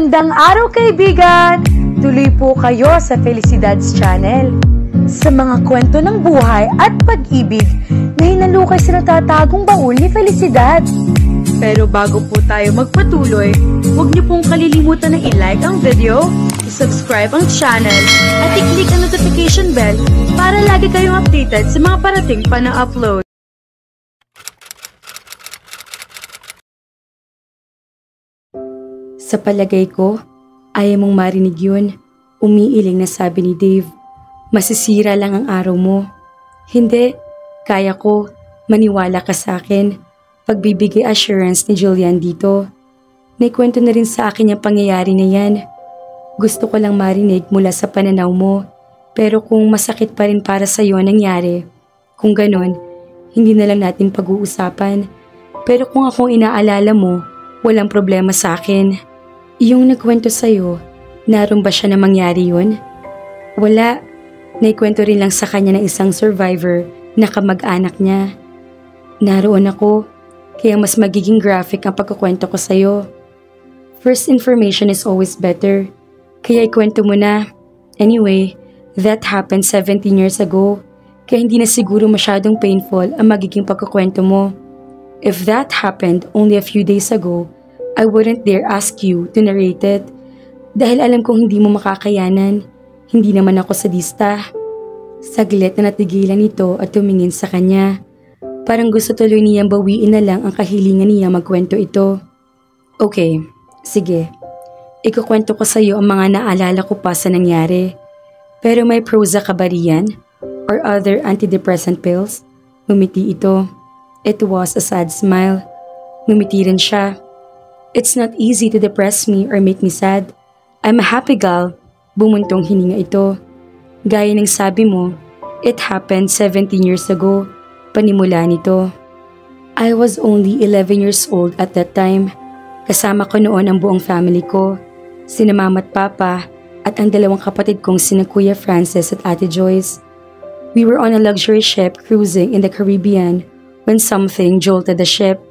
Magandang araw kaibigan! Tuloy po kayo sa Felicidad's Channel. Sa mga kwento ng buhay at pag-ibig na hinalukay sa natatagong baul ni Felicidad. Pero bago po tayo magpatuloy, huwag niyo pong kalilimutan na i-like ang video, i-subscribe ang channel, at i-click ang notification bell para lagi kayong updated sa mga parating pa na upload. Sa palagay ko, ayaw mong marinig yun. Umiiling na sabi ni Dave. Masisira lang ang araw mo. Hindi, kaya ko. Maniwala ka sa akin. Pagbibigay assurance ni Julian dito. Naikwento na rin sa akin yung pangyayari na yan. Gusto ko lang marinig mula sa pananaw mo. Pero kung masakit pa rin para sa'yo ang nangyari, kung ganon, hindi na lang natin pag-uusapan. Pero kung akong inaalala mo, walang problema sa akin. Yung nagkwento sa'yo, naroon ba siya na mangyari yun? Wala. Naikwento rin lang sa kanya ng isang survivor na kamag-anak niya. Naroon ako, kaya mas magiging graphic ang pagkukwento ko sa'yo. First information is always better, kaya ikwento mo na. Anyway, that happened 17 years ago, kaya hindi na siguro masyadong painful ang magiging pagkukwento mo. If that happened only a few days ago, I wouldn't dare ask you to narrate it dahil alam kong hindi mo makakayanan. Hindi naman ako sadista. Saglit na natigilan ito at tumingin sa kanya. Parang gusto tuloy niyang bawiin na lang ang kahilingan niya magkwento ito. Okay, sige. Ikukwento ko sa iyo ang mga naalala ko pa sa nangyari. Pero may Prozac ka ba riyan? Or other antidepressant pills? Ngumiti ito. It was a sad smile. Ngumiti rin siya. It's not easy to depress me or make me sad. I'm a happy girl. Bumuntong hininga ito. Gaya ng sabi mo, it happened 17 years ago. Panimula nito. I was only 11 years old at that time. Kasama ko noon ang buong family ko. Sina mama at papa at ang dalawang kapatid kong sina Kuya Francis at Ate Joyce. We were on a luxury ship cruising in the Caribbean when something jolted the ship.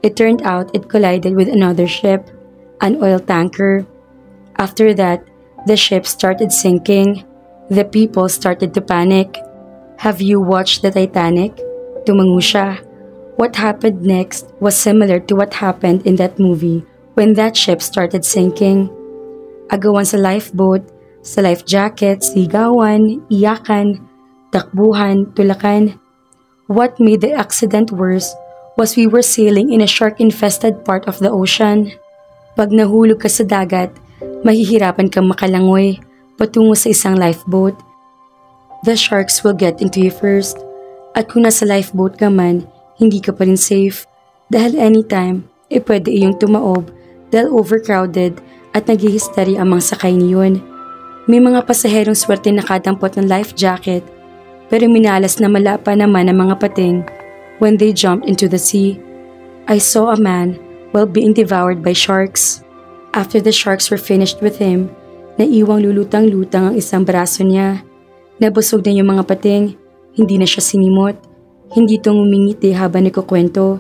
It turned out it collided with another ship, an oil tanker. After that, the ship started sinking. The people started to panic. Have you watched the Titanic? Tumango siya. What happened next was similar to what happened in that movie when that ship started sinking. Agawan sa lifeboat, sa life jacket, sigawan, iyakan, takbuhan, tulakan. What made the accident worse was we were sailing in a shark-infested part of the ocean. Pag nahulog ka sa dagat, mahihirapan kang makalangoy patungo sa isang lifeboat. The sharks will get into you first. At kung nasa lifeboat ka man, hindi ka pa rin safe. Dahil anytime, pwede iyong tumaob dahil overcrowded at nag-hysteria ang mga sakay niyon. May mga pasaherong swerte nakadampot ng life jacket, pero minalas na malapa naman ang mga pating. When they jumped into the sea, I saw a man while being devoured by sharks. After the sharks were finished with him, naiwang lulutang-lutang ang isang braso niya. Nabusog na yung mga pating, hindi na siya sinimot. Hindi ito ngumingiti habang nagkukwento.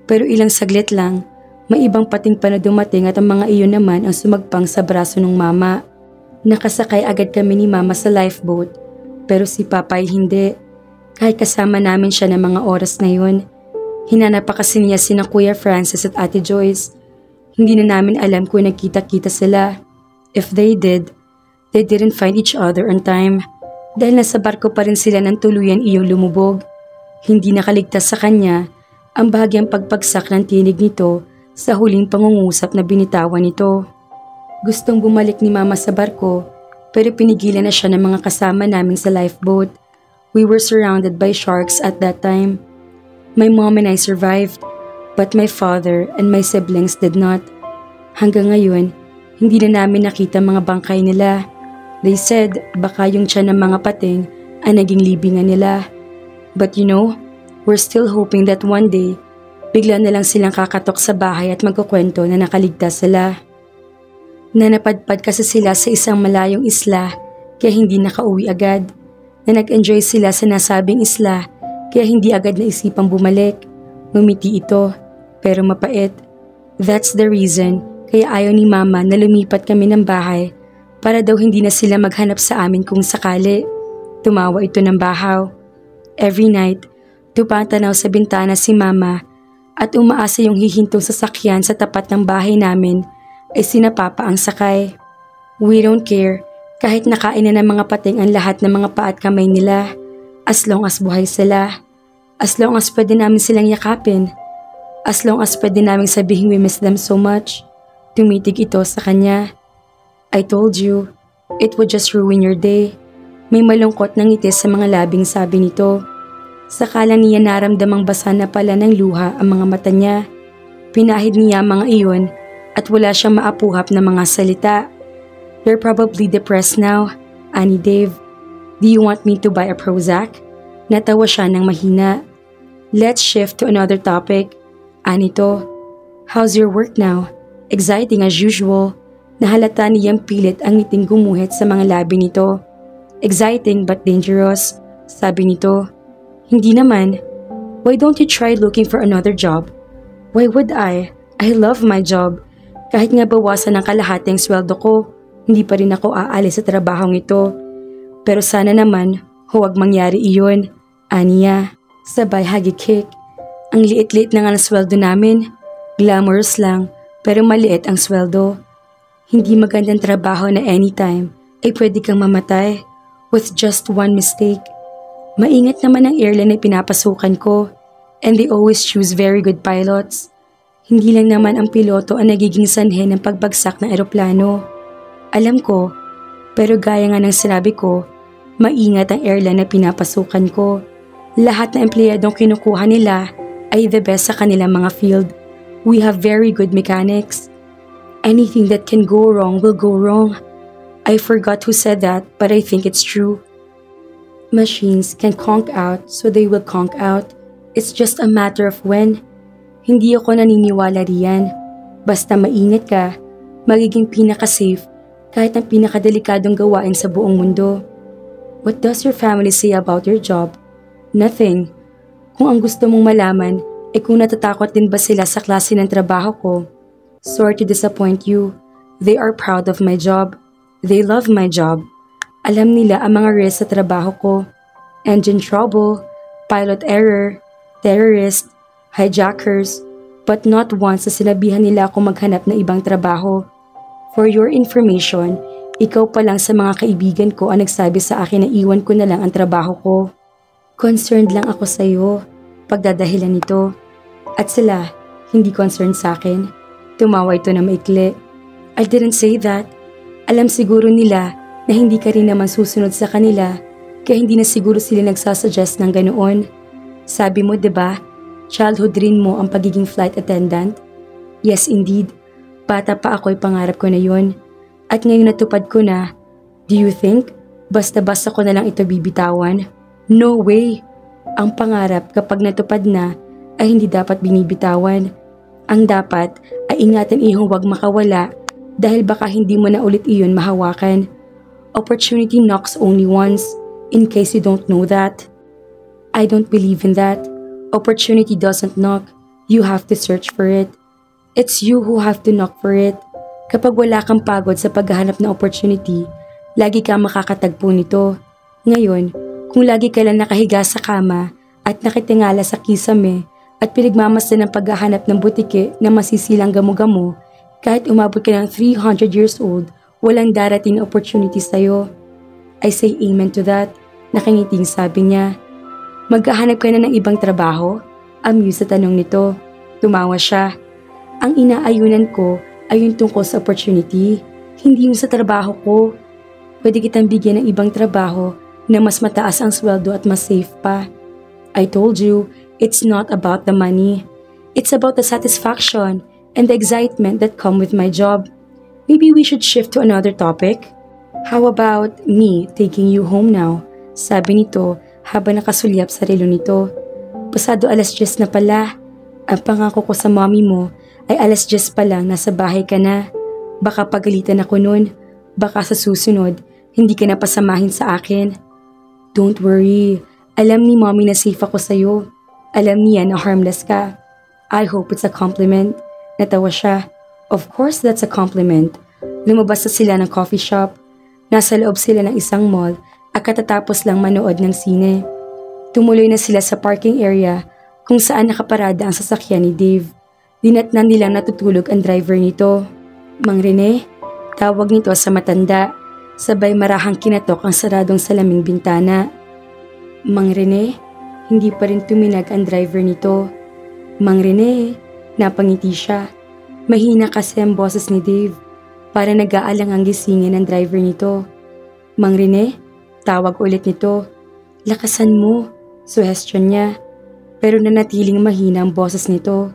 Pero ilang saglit lang, may ibang pating pa na dumating at ang mga iyon naman ang sumagpang sa braso ng mama. Nakasakay agad kami ni mama sa lifeboat, pero si papa ay hindi. Kahit kasama namin siya ng mga oras na yun. Hinanap pa kasi niya sina Kuya Francis at Ate Joyce. Hindi na namin alam kung nagkita-kita sila. If they did, they didn't find each other on time. Dahil nasa barko pa rin sila ng tuluyan iyong lumubog. Hindi nakaligtas sa kanya ang bahagyang pagpagsak ng tinig nito sa huling pangungusap na binitawan nito. Gustong bumalik ni mama sa barko pero pinigilan na siya ng mga kasama namin sa lifeboat. We were surrounded by sharks at that time. My mom and I survived, but my father and my siblings did not. Hanggang ngayon, hindi na namin nakita mga bangkay nila. They said baka yung tiyan ng mga pating ang naging libingan nila. But you know, we're still hoping that one day, bigla na lang silang kakatok sa bahay at magkukwento na nakaligtas sila. Nanapadpad kasi sila sa isang malayong isla kaya hindi nakauwi agad. Na nag-enjoy sila sa nasabing isla kaya hindi agad naisipang bumalik. Ngumiti ito, pero mapait. That's the reason Kaya ayaw ni Mama na lumipat kami ng bahay para daw hindi na sila maghanap sa amin kung sakali. Tumawa ito ng bahaw. Every night, tupatanaw sa bintana si Mama at umaasa yung hihintong sasakyan sa tapat ng bahay namin ay sinapapa ang sakay. We don't care kahit nakain na ng mga pating ang lahat ng mga paa at kamay nila as long as buhay sila. As long as pwede namin silang yakapin. As long as pwede namin sabihin we miss them so much. Tumitig ito sa kanya. I told you, it would just ruin your day. May malungkot na ngiti sa mga labing sabi nito. Saka lang niya naramdamang basa na pala ng luha ang mga mata niya. Pinahid niya mga iyon at wala siyang maapuhap na mga salita. You're probably depressed now, ani Dave. Do you want me to buy a Prozac? Natawa siya ng mahina. Let's shift to another topic. Anito, how's your work now? Exciting as usual. Nahalata niyang pilit ang ngiting gumuhit sa mga labi nito. Exciting but dangerous, sabi nito. Hindi naman. Why don't you try looking for another job? Why would I? I love my job. Kahit nga bawasan ng kalahating sweldo ko, hindi pa rin ako aalis sa trabahong ito. Pero sana naman, huwag mangyari iyon. Aniya, sabay hagikik. Ang liit-liit na nga ng sweldo namin. Glamorous lang, pero maliit ang sweldo. Hindi magandang trabaho na anytime ay pwede kang mamatay with just one mistake. Maingat naman ang airline na pinapasukan ko and they always choose very good pilots. Hindi lang naman ang piloto ang nagiging sanhe ng pagbagsak ng eroplano. Alam ko, pero gaya nga ng sinabi ko, maingat ang airline na pinapasukan ko. Lahat na empleyadong kinukuha nila ay the best sa kanilang mga field. We have very good mechanics. Anything that can go wrong will go wrong. I forgot who said that, but I think it's true. Machines can conk out, so they will conk out. It's just a matter of when. Hindi ako naniniwala riyan. Basta maingat ka, magiging pinaka-safe kahit ang pinakadelikadong gawain sa buong mundo. What does your family say about your job? Nothing. Kung ang gusto mong malaman ay kung natatakot din ba sila sa klase ng trabaho ko. Sorry to disappoint you. They are proud of my job. They love my job. Alam nila ang mga risks sa trabaho ko. Engine trouble, pilot error, terrorist, hijackers, but not once na sinabihan nila ako maghanap ng ibang trabaho. For your information, ikaw pa lang sa mga kaibigan ko ang nagsabi sa akin na iwan ko na lang ang trabaho ko. Concerned lang ako sa iyo, pagdadahilan nito. At sila, hindi concerned sa akin. Tumawa ito na maikli. I didn't say that. Alam siguro nila na hindi ka rin naman susunod sa kanila, kaya hindi na siguro sila nagsasuggest ng ganoon. Sabi mo, 'di ba? Childhood dream mo ang pagiging flight attendant? Yes, indeed. Bata pa ako'y pangarap ko na yun. At ngayon natupad ko na. Do you think, basta-basta ko na lang ito bibitawan? No way! Ang pangarap kapag natupad na ay hindi dapat binibitawan. Ang dapat ay ingatan ihong huwag makawala dahil baka hindi mo na ulit iyon mahawakan. Opportunity knocks only once, in case you don't know that. I don't believe in that. Opportunity doesn't knock. You have to search for it. It's you who have to knock for it. Kapag wala kang pagod sa paghahanap ng opportunity, lagi kang makakatagpo nito. Ngayon, kung lagi ka lang nakahiga sa kama at nakitingala sa kisame at pinagmamasdan ng paghahanap ng butike na masisilang gamo-gamo, kahit umabot ka ng 300 years old, walang darating na opportunity sa'yo. I say amen to that, nakangiting sabi niya. Maghahanap ka na ng ibang trabaho? Amused sa tanong nito. Tumawa siya. Ang inaayunan ko ay yung tungkol sa opportunity, hindi yung sa trabaho ko. Pwede kitang bigyan ng ibang trabaho na mas mataas ang sweldo at mas safe pa. I told you, it's not about the money. It's about the satisfaction and the excitement that come with my job. Maybe we should shift to another topic? How about me taking you home now? Sabi nito habang nakasulyap sa relo nito. Pasado 10:00 na pala. Ang pangako ko sa mommy mo ay 10:00 pa lang nasa bahay ka na. Baka pagalitan ako nun. Baka sa susunod, hindi ka na pasamahin sa akin. Don't worry. Alam ni mommy na safe ako sa'yo. Alam niya na harmless ka. I hope it's a compliment. Natawa siya. Of course, that's a compliment. Lumabas na sila ng coffee shop. Nasa loob sila ng isang mall at katatapos lang manood ng sine. Tumuloy na sila sa parking area kung saan nakaparada ang sasakyan ni Dave. Dinatnan nilang natutulog ang driver nito. Mang Rene, tawag nito sa matanda. Sabay marahang kinatok ang saradong salaming bintana. Mang Rene, hindi pa rin tuminag ang driver nito. Mang Rene, napangiti siya. Mahina kasi ang boses ni Dave. Para nag-aalang ang gisingin ng driver nito. Mang Rene, tawag ulit nito. Lakasan mo, suhestyon niya. Pero nanatiling mahina ang boses nito.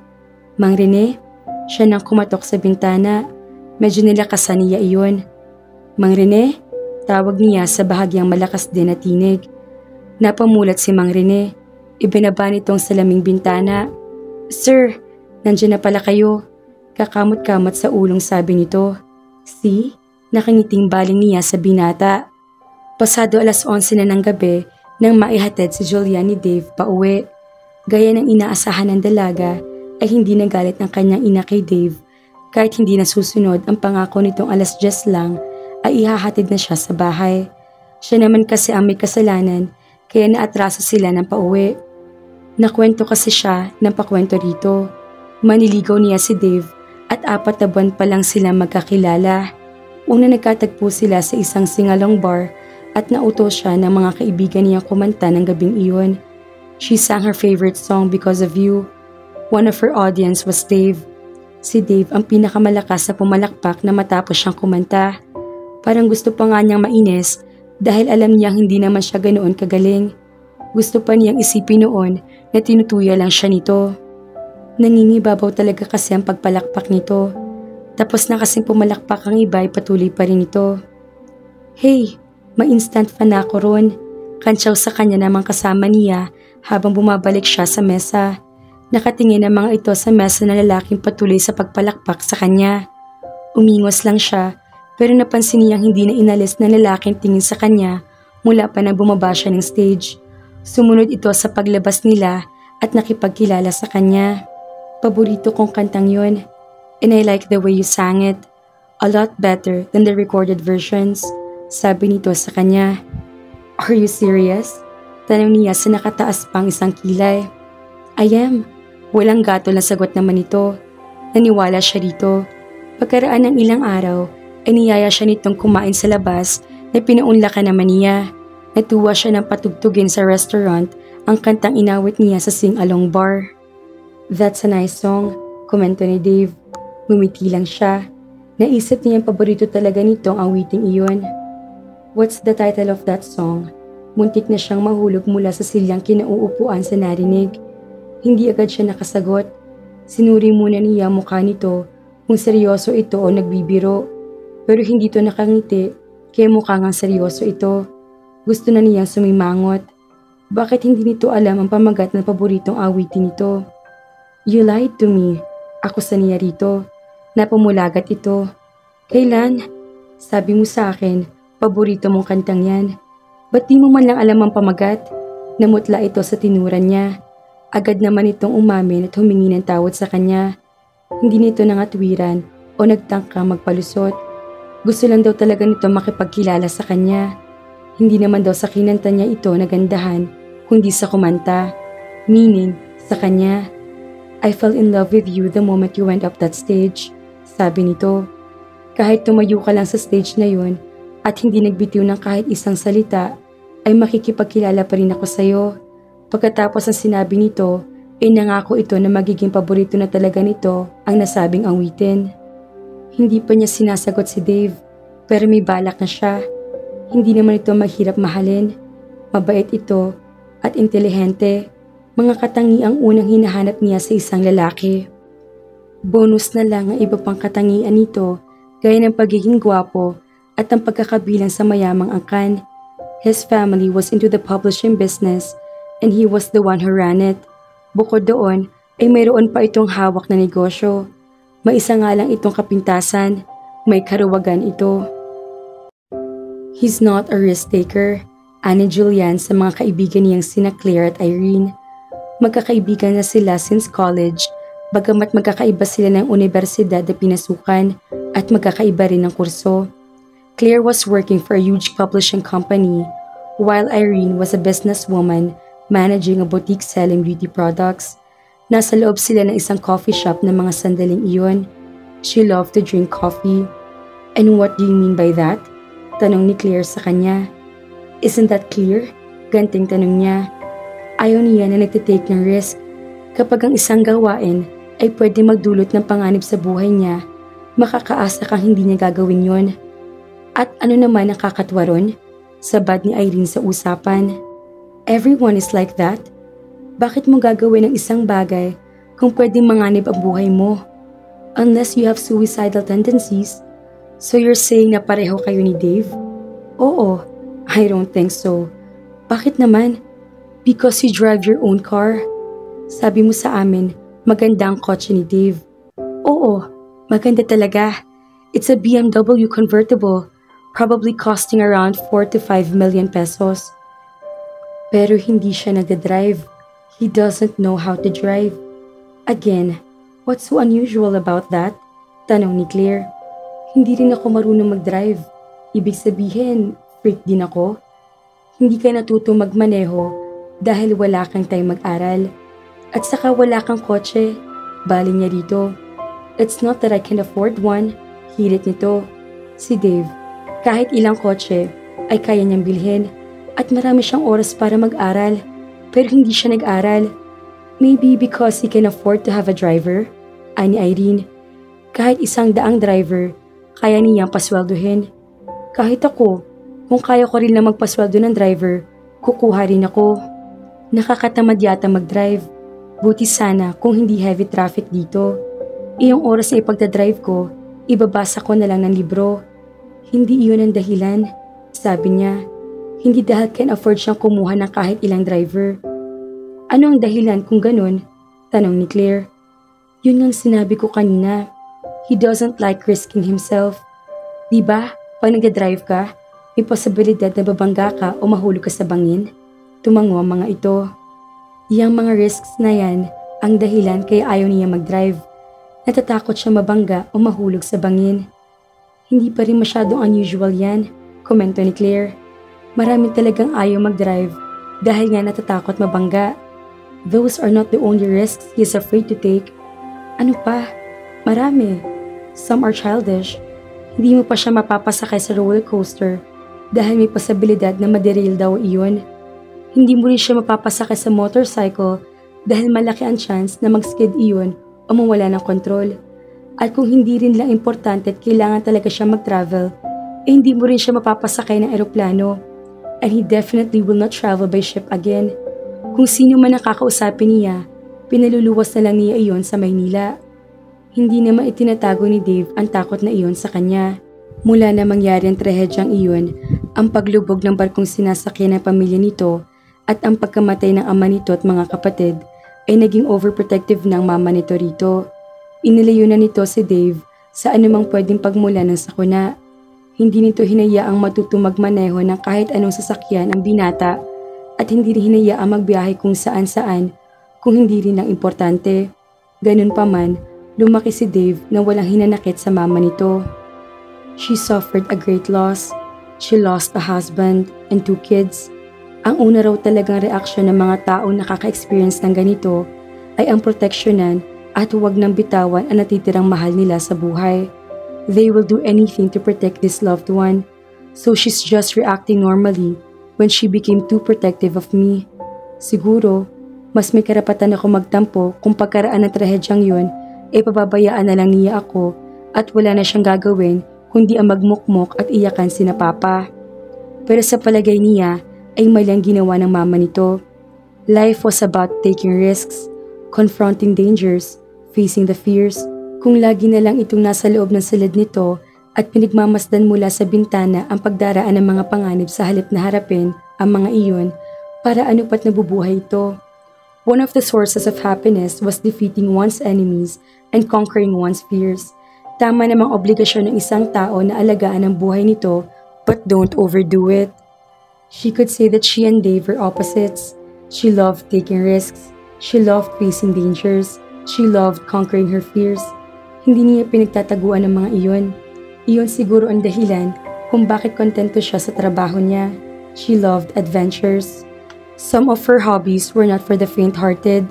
Mang Rene, siya nang kumatok sa bintana. Medyo nilakasan niya iyon. Mang Rene, tawag niya sa bahagyang malakas din na tinig. Napamulat si Mang Rene. Ibinaba nitong salaming bintana. Sir, nandiyan na pala kayo. Kakamot-kamot sa ulong sabi nito. See? Nakangiting baling niya sa binata. Pasado 11:00 na ng gabi nang maihatid si Julian ni Dave pauwi. Gaya ng inaasahan ng dalaga ay hindi nagalit ng kanyang ina kay Dave kahit hindi nasusunod ang pangako nitong 10:00 lang ay ihahatid na siya sa bahay. Siya naman kasi ang may kasalanan kaya naatraso sila ng pauwi. Nakwento kasi siya ng pakwento rito. Maniligaw niya si Dave at 4 na buwan pa lang sila magkakilala. Una nagkatagpo sila sa isang singalong bar at nautos siya ng mga kaibigan niya kumanta ng gabing iyon. She sang her favorite song Because of You. One of her audience was Dave. Si Dave ang pinakamalakas na pumalakpak na matapos siyang kumanta. Parang gusto pa nga niyang mainis dahil alam niyang hindi naman siya ganoon kagaling. Gusto pa niyang isipin noon na tinutuya lang siya nito. Nangingibabaw talaga kasi ang pagpalakpak nito. Tapos na kasing pumalakpak ang iba ay patuloy pa rin ito. Hey, ma-instant fan ako ron. Kantsaw sa kanya namang kasama niya habang bumabalik siya sa mesa. Nakatingin ang mga ito sa mesa na lalaking patuloy sa pagpalakpak sa kanya. Umingos lang siya pero napansin niyang hindi na inalis ng lalaking tingin sa kanya mula pa nang bumaba siya ng stage. Sumunod ito sa paglabas nila at nakipagkilala sa kanya. Paborito kong kantang yun, and I like the way you sang it. A lot better than the recorded versions, sabi nito sa kanya. Are you serious? Tanong niya sa nakataas pang isang kilay. I am. Walang gato na sagot naman ito. Naniwala siya rito. Pagkaraan ng ilang araw, ay niyaya siya nitong kumain sa labas na pinaunlakan naman niya. Natuwa siya ng patugtugin sa restaurant ang kantang inawit niya sa sing-along bar. That's a nice song, komento ni Dave. Ngumiti lang siya. Naisip niyang paborito talaga nitong awiting iyon. What's the title of that song? Muntik na siyang mahulog mula sa silyang kinauupuan sa narinig. Hindi agad siya nakasagot. Sinuri muna niya mukha nito kung seryoso ito o nagbibiro. Pero hindi ito nakangiti kaya mukha ngang seryoso ito. Gusto na niyang sumimangot. Bakit hindi nito alam ang pamagat ng paboritong awitin nito? You lied to me. Ako sa niya rito. Napamulagat ito. Kailan? Sabi mo sa akin, paborito mong kantang yan. Ba't di mo man lang alam ang pamagat? Namutla ito sa tinuran niya. Agad naman itong umamin at humingi ng tawad sa kanya. Hindi nito nangatwiran o nagtangka magpalusot. Gusto lang daw talaga nito makipagkilala sa kanya. Hindi naman daw sa kinanta niya ito nagandahan, kundi sa kumanta. Meaning, sa kanya. I fell in love with you the moment you went up that stage, sabi nito. Kahit tumayo ka lang sa stage na yun at hindi nagbitiw ng kahit isang salita, ay makikipagkilala pa rin ako sa'yo. Pagkatapos ng sinabi nito, ay nangako ito na magiging paborito na talaga nito ang nasabing awitin. Hindi pa niya sinasagot si Dave, pero may balak na siya. Hindi naman ito mahirap mahalin. Mabait ito at intelihente. Mga katangiang unang hinahanap niya sa isang lalaki. Bonus na lang ang iba pang katangian nito gaya ng pagiging gwapo at ang pagkakabilang sa mayamang angkan. His family was into the publishing business and he was the one who ran it. Bukod doon ay mayroon pa itong hawak na negosyo. May isa nga lang itong kapintasan. May karuwagan ito. He's not a risk taker, ani Julian sa mga kaibigan niyang sina Claire at Irene. Magkakaibigan na sila since college Bagamat magkakaiba sila ng universidad na pinasukan at magkakaiba rin ng kurso. Claire was working for a huge publishing company, while Irene was a businesswoman managing a boutique selling beauty products. Nasa loob sila ng isang coffee shop ng mga sandaling iyon. She loved to drink coffee. And what do you mean by that? Tanong ni Claire sa kanya. Isn't that clear? Ganting tanong niya. Ayaw niya na nagtitake ng risk. Kapag ang isang gawain ay pwede magdulot ng panganib sa buhay niya, makakaasa kang hindi niya gagawin yon. At ano naman ang kakatwa ron? Sabad ni Irene sa usapan. Everyone is like that. Bakit mo gagawin ang isang bagay kung pwedeng manganib ang buhay mo? Unless you have suicidal tendencies. So you're saying na pareho kayo ni Dave? Oo, I don't think so. Bakit naman? Because you drive your own car. Sabi mo sa amin, maganda ang kotse ni Dave. Oo, maganda talaga. It's a BMW convertible, probably costing around 4 to 5 million pesos. Pero hindi siya nagdadrive. He doesn't know how to drive. Again, what's so unusual about that? Tanong ni Claire. Hindi rin ako marunong mag-drive. Ibig sabihin, freak din ako. Hindi ka natutong magmaneho dahil wala kang time mag-aral. At saka wala kang kotse. Baling niya dito. It's not that I can afford one. Hirit nito. Si Dave, kahit ilang kotse, ay kaya niyang bilhin. At marami siyang oras para mag-aral. Pero hindi siya nag-aral. Maybe because he can afford to have a driver? Ani Irene. Kahit 100 driver, kaya niyang pasweldohin. Kahit ako, kung kaya ko rin lang magpasweldo ng driver, kukuha rin ako. Nakakatamad yata mag-drive. Buti sana kung hindi heavy traffic dito. Iyong oras na ipagdadrive ko, ibabasa ko na lang ng libro. Hindi iyon ang dahilan, sabi niya. Hindi dahil can afford siyang kumuha ng kahit ilang driver. Ano ang dahilan kung ganun? Tanong ni Claire. Yun ngang sinabi ko kanina. He doesn't like risking himself. Diba, pag nag-drive ka, may posibilidad na babangga ka o mahulog ka sa bangin? Tumango ang mga ito. Yang mga risks na yan ang dahilan kaya ayaw niya mag-drive. Natatakot siya mabangga o mahulog sa bangin. Hindi pa rin masyadong unusual yan, komento ni Claire. Marami talagang ayaw mag-drive dahil nga natatakot mabangga. Those are not the only risks he is afraid to take. Ano pa? Marami. Some are childish. Hindi mo pa siya mapapasakay sa roller coaster dahil may posibilidad na maderail daw iyon. Hindi mo rin siya mapapasakay sa motorcycle dahil malaki ang chance na mag-skid iyon o mawala ng kontrol. At kung hindi rin lang importante at kailangan talaga siya mag-travel, hindi mo rin siya mapapasakay ng eroplano. And he definitely will not travel by ship again. Kung sino man ang kakausapin niya, pinaluluwas na lang niya iyon sa Maynila. Hindi naman itinatago ni Dave ang takot na iyon sa kanya. Mula na mangyari ang trahedyang iyon, ang paglubog ng barkong sinasakyan ng pamilya nito at ang pagkamatay ng ama nito at mga kapatid ay naging overprotective ng mama nito rito. Inilayo na nito si Dave sa anumang pwedeng pagmula ng sakuna. Hindi nito hinayaang matutong magmaneho ng kahit anong sasakyan ang binata at hindi rin hinayaang magbiyahe kung saan-saan kung hindi rin lang importante. Ganun pa man, lumaki si Dave na walang hinanakit sa mama nito. She suffered a great loss. She lost a husband and 2 kids. Ang una raw talagang reaksyon ng mga taong nakaka-experience ng ganito ay ang proteksyonan at huwag nang bitawan ang natitirang mahal nila sa buhay. They will do anything to protect this loved one. So she's just reacting normally when she became too protective of me. Siguro, mas may karapatan ako magtampo kung pagkaraan ng trahedyang yun ay pababayaan na lang niya ako at wala na siyang gagawin kundi ang magmukmok at iyakan sina papa. Pero sa palagay niya ay malang ginawa ng mama nito. Life was about taking risks, confronting dangers, facing the fears. Kung lagi na lang itong nasa loob ng silid nito at pinagmamasdan mula sa bintana ang pagdaraan ng mga panganib sa halip na harapin ang mga iyon, para ano pat nabubuhay ito. One of the sources of happiness was defeating one's enemies and conquering one's fears. Tama namang obligasyon ng isang tao na alagaan ang buhay nito, but don't overdo it. She could say that she and Dave were opposites. She loved taking risks. She loved facing dangers. She loved conquering her fears. Hindi niya pinagtataguan ang mga iyon. Iyon siguro ang dahilan kung bakit kontento siya sa trabaho niya. She loved adventures. Some of her hobbies were not for the faint-hearted.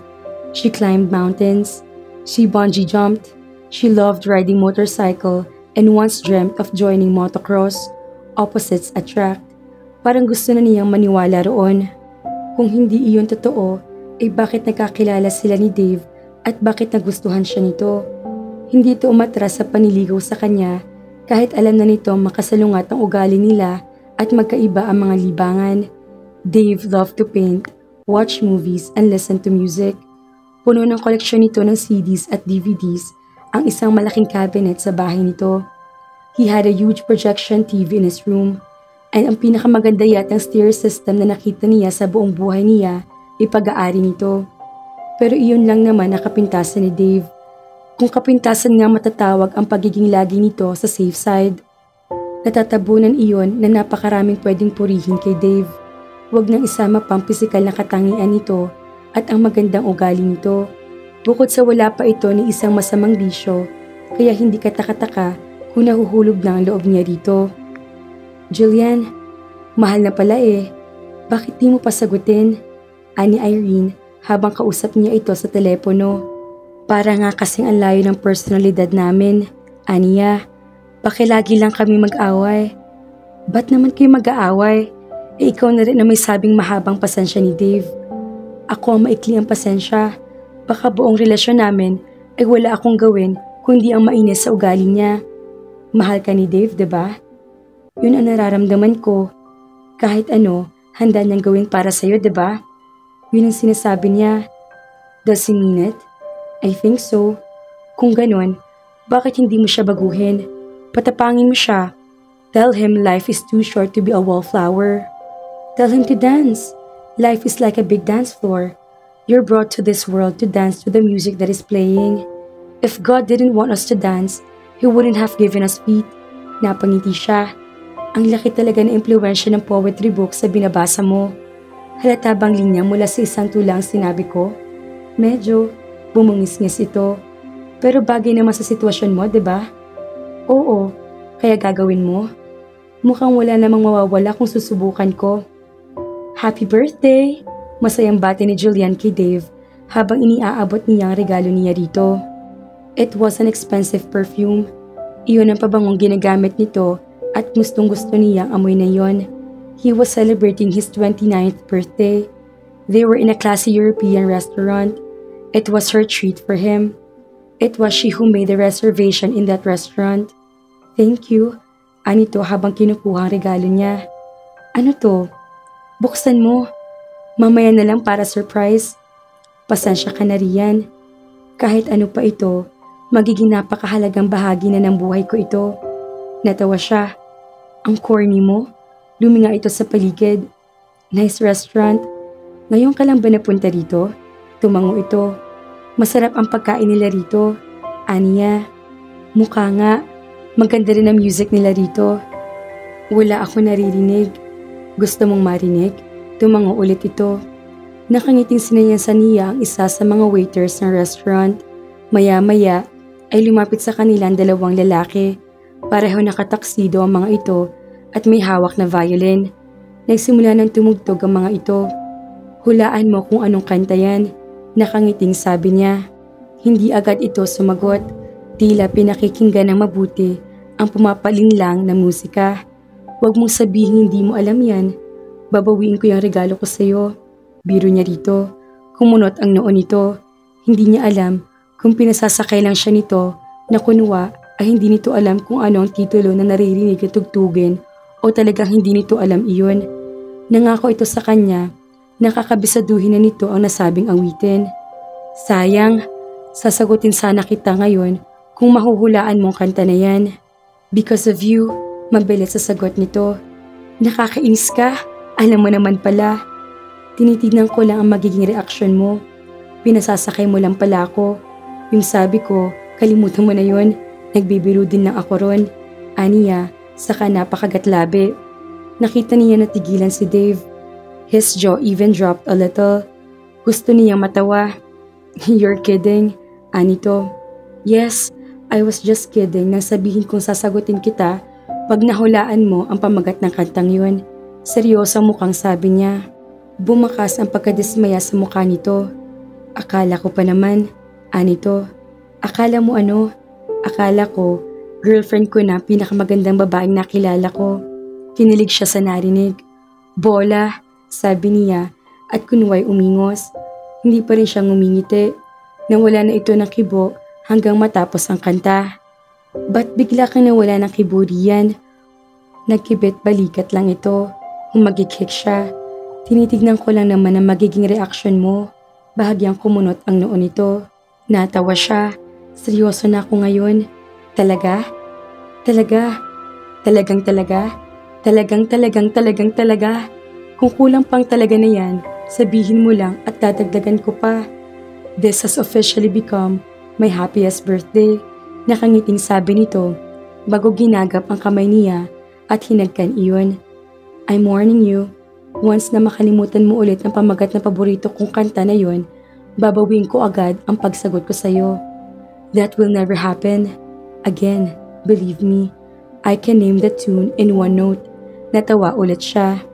She climbed mountains. She bungee jumped. She loved riding motorcycle and once dreamt of joining motocross. Opposites attract. Parang gusto na niyang maniwala roon. Kung hindi iyon totoo, bakit nagkakilala sila ni Dave at bakit nagustuhan siya nito? Hindi ito umatras sa paniligaw sa kanya kahit alam na nito makasalungat ang ugali nila at magkaiba ang mga libangan. Dave loved to paint, watch movies and listen to music. Puno ng koleksyon nito ng CDs at DVDs ang isang malaking cabinet sa bahay nito. He had a huge projection TV in his room and ang pinakamaganda yatang stereo system na nakita niya sa buong buhay niya ay pag-aari nito. Pero iyon lang naman ang kapintasan ni Dave. Kung kapintasan nga matatawag ang pagiging lagi nito sa safe side. Natatabunan iyon na napakaraming pwedeng purihin kay Dave. Huwag nang isama pang pisikal na katangian nito at ang magandang ugali nito. Bukod sa wala pa ito ni isang masamang bisyo, kaya hindi katakataka kung nahuhulog na ang loob niya rito. Julian, mahal na pala Bakit di mo pa sagutin? Ani Irene habang kausap niya ito sa telepono. Para nga kasing ang layo ng personalidad namin. Aniya, pakilagi lang kami mag-away. Ba't naman kayo mag-aaway? Ikaw na rin na may sabing mahabang pasensya ni Dave. Ako ang maikli ang pasensya. Baka buong relasyon namin ay wala akong gawin kundi ang mainis sa ugali niya. Mahal ka ni Dave, diba? Yun ang nararamdaman ko. Kahit ano, handa niyang gawin para sa'yo, diba? Yun ang sinasabi niya. Does he mean it? I think so. Kung ganun, bakit hindi mo siya baguhin? Patapangin mo siya. Tell him life is too short to be a wallflower. Tell him to dance. Life is like a big dance floor. You're brought to this world to dance to the music that is playing. If God didn't want us to dance, He wouldn't have given us feet. Napangiti siya. Ang laki talaga na impluwensya ng poetry book sa binabasa mo. Halata bang linya mula sa isang tula ang sinabi ko? Medyo, bumungis-ngis ito. Pero bagay naman sa sitwasyon mo, diba? Oo, kaya gagawin mo. Mukhang wala namang mawawala kung susubukan ko. Happy birthday! Masayang bati ni Julian kay Dave habang iniaabot niya ang regalo niya rito. It was an expensive perfume. Iyon ang pabangong ginagamit nito at gustong-gusto niyang amoy na yon. He was celebrating his 29th birthday. They were in a classy European restaurant. It was her treat for him. It was she who made the reservation in that restaurant. Thank you, anito habang kinukuha ang regalo niya. Ano to? Buksan mo. Mamaya na lang para surprise. Pasensya ka na riyan. Kahit ano pa ito, magiging napakahalagang bahagi na ng buhay ko ito. Natawa siya. Ang corny mo. Luminga ito sa paligid. Nice restaurant. Ngayon ka lang ba napunta rito? Tumango ito. Masarap ang pagkain nila rito. Aniya. Mukha nga. Maganda rin ang music nila rito. Wala ako naririnig. Gusto mong marinig? Tumango ulit ito. Nakangiting sinayansan niya ang isa sa mga waiters ng restaurant. Maya-maya ay lumapit sa kanila ang dalawang lalaki. Pareho nakataksido ang mga ito at may hawak na violin. Nagsimula ng tumugtog ang mga ito. Hulaan mo kung anong kanta yan. Nakangiting sabi niya. Hindi agad ito sumagot. Tila pinakikinggan ng mabuti ang pumapaling lang na musika. Huwag mong sabihin hindi mo alam yan. Babawiin ko yung regalo ko sa'yo. Biro niya rito. Kumunot ang noon nito. Hindi niya alam kung pinasasakay lang siya nito na kunwa ay hindi nito alam kung ano ang titulo na naririnig at tugtugin o talagang hindi nito alam iyon. Nangako ito sa kanya na kakabisaduhin na nito ang nasabing awitin. Sayang, sasagutin sana kita ngayon kung mahuhulaan mong kanta na yan. Because of you, mabilis sa sagot nito. Nakakainis ka? Alam mo naman pala. Tinitignan ko lang ang magiging reaksyon mo. Pinasasakay mo lang pala ako. Yung sabi ko, kalimutan mo na yun. Nagbibiro din lang ako ron. Aniya, saka napakagatlabi. Nakita niya na tigilan si Dave. His jaw even dropped a little. Gusto niyang matawa. You're kidding. Anito, yes, I was just kidding nang sabihin kong sasagutin kita pag nahulaan mo ang pamagat ng kantang yun. Seryoso mukhang sabi niya. Bumakas ang pagkadismaya sa mukha nito. Akala ko pa naman, Anito. Akala mo ano? Akala ko, girlfriend ko na pinakamagandang babaeng nakilala ko. Kinilig siya sa narinig. Bola, sabi niya at kunway umingos. Hindi pa rin siyang ngumingiti. Nawala na ito ng kibo hanggang matapos ang kanta. Ba't bigla kang nawala ng kibo riyan? Nagkibit balikat lang ito. Humagikik siya. Tinitignan ko lang naman ang magiging reaksyon mo. Bahagyang kumunot ang noo nito. Natawa siya. Seryoso na ako ngayon. Talaga? Talaga? Talagang talaga? Talagang talaga? Kung kulang pang talaga na yan, sabihin mo lang at dadagdagan ko pa. This has officially become my happiest birthday. Nakangiting sabi nito bago ginagap ang kamay niya at hinagkan iyon. I'm warning you. Once na makalimutan mo ulit ang pamagat na paborito kong kanta na yon, babawin ko agad ang pagsagot ko sa'yo. That will never happen. Again, believe me, I can name the tune in one note. Natawa ulit siya.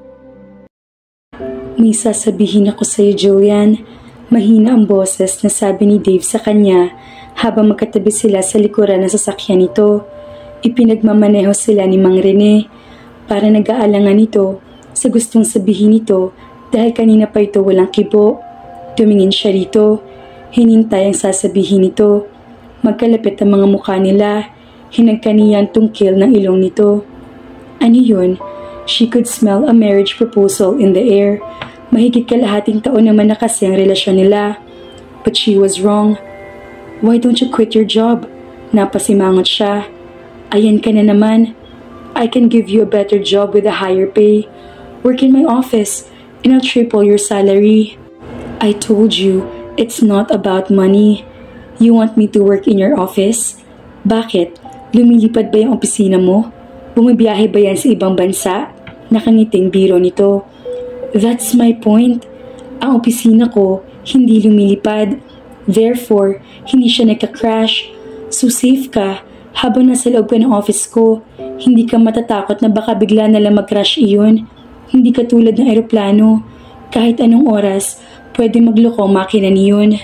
May sasabihin ako sa'yo, Julian. Mahina ang boses na sabi ni Dave sa kanya habang magkatabi sila sa likuran ng sasakyan nito. Ipinagmamaneho sila ni Mang Rene. Para nag-aalangan ito sa gustong sabihin nito dahil kanina pa ito walang kibo. Tumingin siya rito. Hinintay ang sasabihin nito. Magkalapit ang mga mukha nila. Hinagkan niya ang tungkil ng ilong nito. Ano yun? She could smell a marriage proposal in the air. Mahigit kalahating taon naman na kasi ang relasyon nila. But she was wrong. Why don't you quit your job? Napasimangot siya. Ayan ka na naman. I can give you a better job with a higher pay. Work in my office and I'll triple your salary. I told you, it's not about money. You want me to work in your office? Bakit? Lumilipad ba yung opisina mo? Bumibiyahe ba yan sa ibang bansa? Nakangiting biro nito. That's my point. Ang opisina ko, hindi lumilipad. Therefore, hindi siya nagka-crash. So safe ka. Habang nasa loob ka ng office ko, hindi ka matatakot na baka bigla nalang mag-crash iyon. Hindi ka tulad ng eroplano. Kahit anong oras, pwede magloko makina niyon.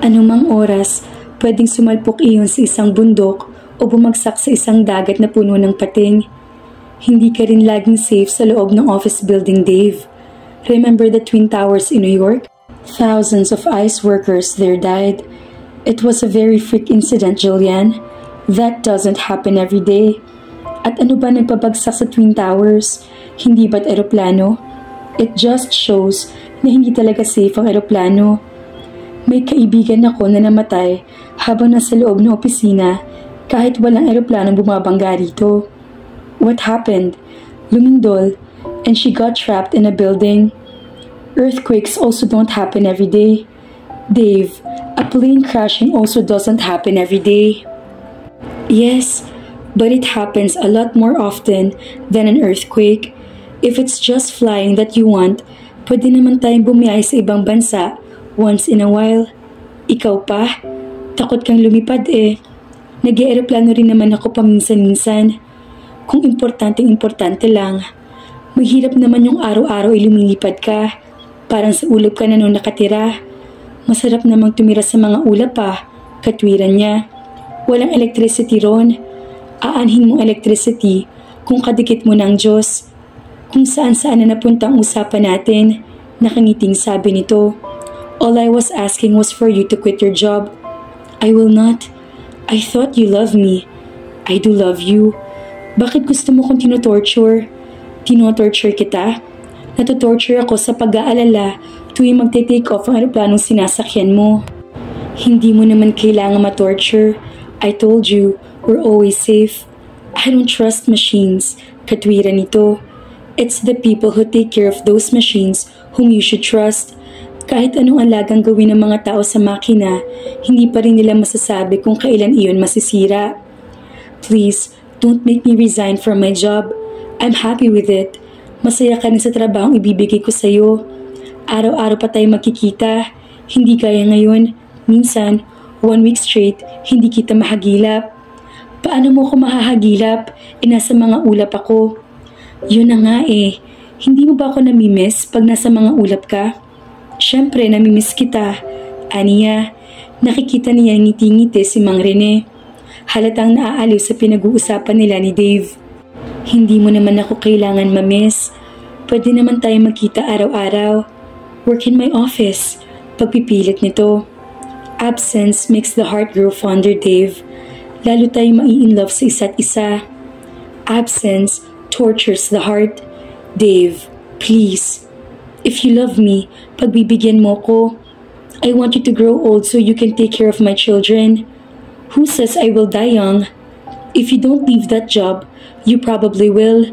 Anumang oras, pwedeng sumalpok iyon sa isang bundok o bumagsak sa isang dagat na puno ng pating. Hindi ka rin laging safe sa loob ng office building, Dave. Remember the Twin Towers in New York? Thousands of ICE workers there died. It was a very freak incident, Julian. That doesn't happen every day. At ano ba nagpabagsak sa Twin Towers? Hindi ba't eroplano? It just shows na hindi talaga safe ang eroplano. May kaibigan ako na namatay habang nasa loob ng opisina kahit walang eroplanong bumabangga rito. What happened? Lumindol and she got trapped in a building. Earthquakes also don't happen every day. Dave, a plane crashing also doesn't happen every day. Yes, but it happens a lot more often than an earthquake. If it's just flying that you want, pwede naman tayong bumiyahe sa ibang bansa once in a while. Ikaw pa? Takot kang lumipad eh. Nag-eeroplano rin naman ako paminsan-minsan. Kung importante lang. Mahirap naman yung araw-araw ay lumilipad ka. Parang sa ulap ka na nung nakatira. Masarap namang tumira sa mga ulap pa. Katwiran niya. Walang electricity ron. Aanhin mong electricity kung kadikit mo ng Diyos. Kung saan-saan na napunta ang usapan natin. Nakangiting sabi nito. All I was asking was for you to quit your job. I will not. I thought you loved me. I do love you. Bakit gusto mo kong tinotorture? Tinotorture kita? Natotorture ako sa pag-aalala tuwing magte-take off ang aeroplanong sinasakyan mo. Hindi mo naman kailangan ma-torture. I told you, we're always safe. I don't trust machines. Katwiran nito. It's the people who take care of those machines whom you should trust. Kahit anong alagang gawin ng mga tao sa makina, hindi pa rin nila masasabi kung kailan iyon masisira. Please, don't make me resign from my job. I'm happy with it. Masaya ka rin sa trabahong ibibigay ko sa'yo. Araw-araw pa tayo magkikita. Hindi gaya ngayon. Minsan, 1 week straight, hindi kita mahagilap. Paano mo ko mahahagilap? Nasa mga ulap ako. Yun na nga eh. Hindi mo ba ako namimiss pag nasa mga ulap ka? Siyempre, namimiss kita. Aniya, nakikita niya ngiti-ngiti si Mang Rene. Halatang naaaliw sa pinag-uusapan nila ni Dave. Hindi mo naman ako kailangan mamiss. Pwede naman tayo magkita araw-araw. Work in my office. Pagpipilit nito. Absence makes the heart grow fonder, Dave. Lalo tayo mai-in-love sa isa't isa. Absence tortures the heart. Dave, please. If you love me, pagbibigyan mo ko. I want you to grow old so you can take care of my children. Who says I will die young? If you don't leave that job, you probably will.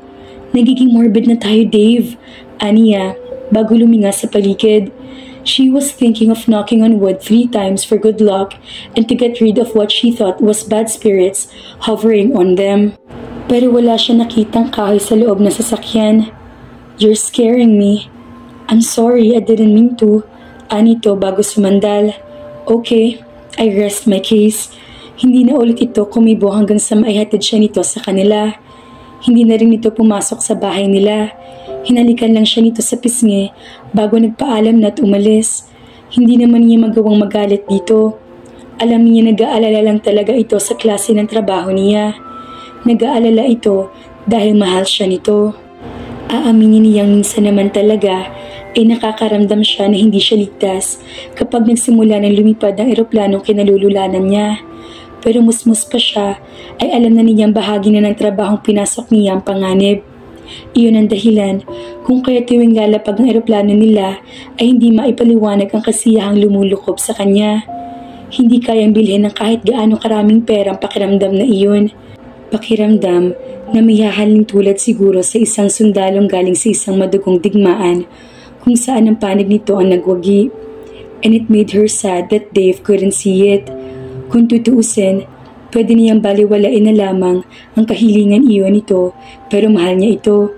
Nagiging morbid na tayo, Dave. Aniya, bago luminga sa paligid. She was thinking of knocking on wood 3 times for good luck and to get rid of what she thought was bad spirits hovering on them. Pero wala siya nakitang kahoy sa loob na sasakyan. You're scaring me. I'm sorry, I didn't mean to. Anito bago sumandal. Okay, I rest my case. Hindi na ulit ito kumibo hanggang sa maihatid siya nito sa kanila. Hindi na rin ito pumasok sa bahay nila. Hinalikan lang siya nito sa pisngi bago nagpaalam na at umalis. Hindi naman niya magawang magalit dito. Alam niya nag-aalala lang talaga ito sa klase ng trabaho niya. Nag-aalala ito dahil mahal siya nito. Aaminin niyang minsan naman talaga nakakaramdam siya na hindi siya ligtas kapag nagsimula ng lumipad ang eroplanong kinalululanan niya. Pero musmus pa siya ay alam na niyang bahagi na ng trabahong pinasok niya ang panganib. Iyon ang dahilan kung kaya tuwing lalapag ang eroplano nila ay hindi maipaliwanag ang kasiyahang lumulukob sa kanya. Hindi kayang bilhin ng kahit gaano karaming pera ang pakiramdam na iyon. Pakiramdam na may hahaling tulad siguro sa isang sundalong galing sa isang madugong digmaan kung saan ang panig nito ang nagwagi. And it made her sad that Dave couldn't see it. Kung tutuusin, pwede niyang baliwalain na lamang ang kahilingan iyon nito pero mahal niya ito.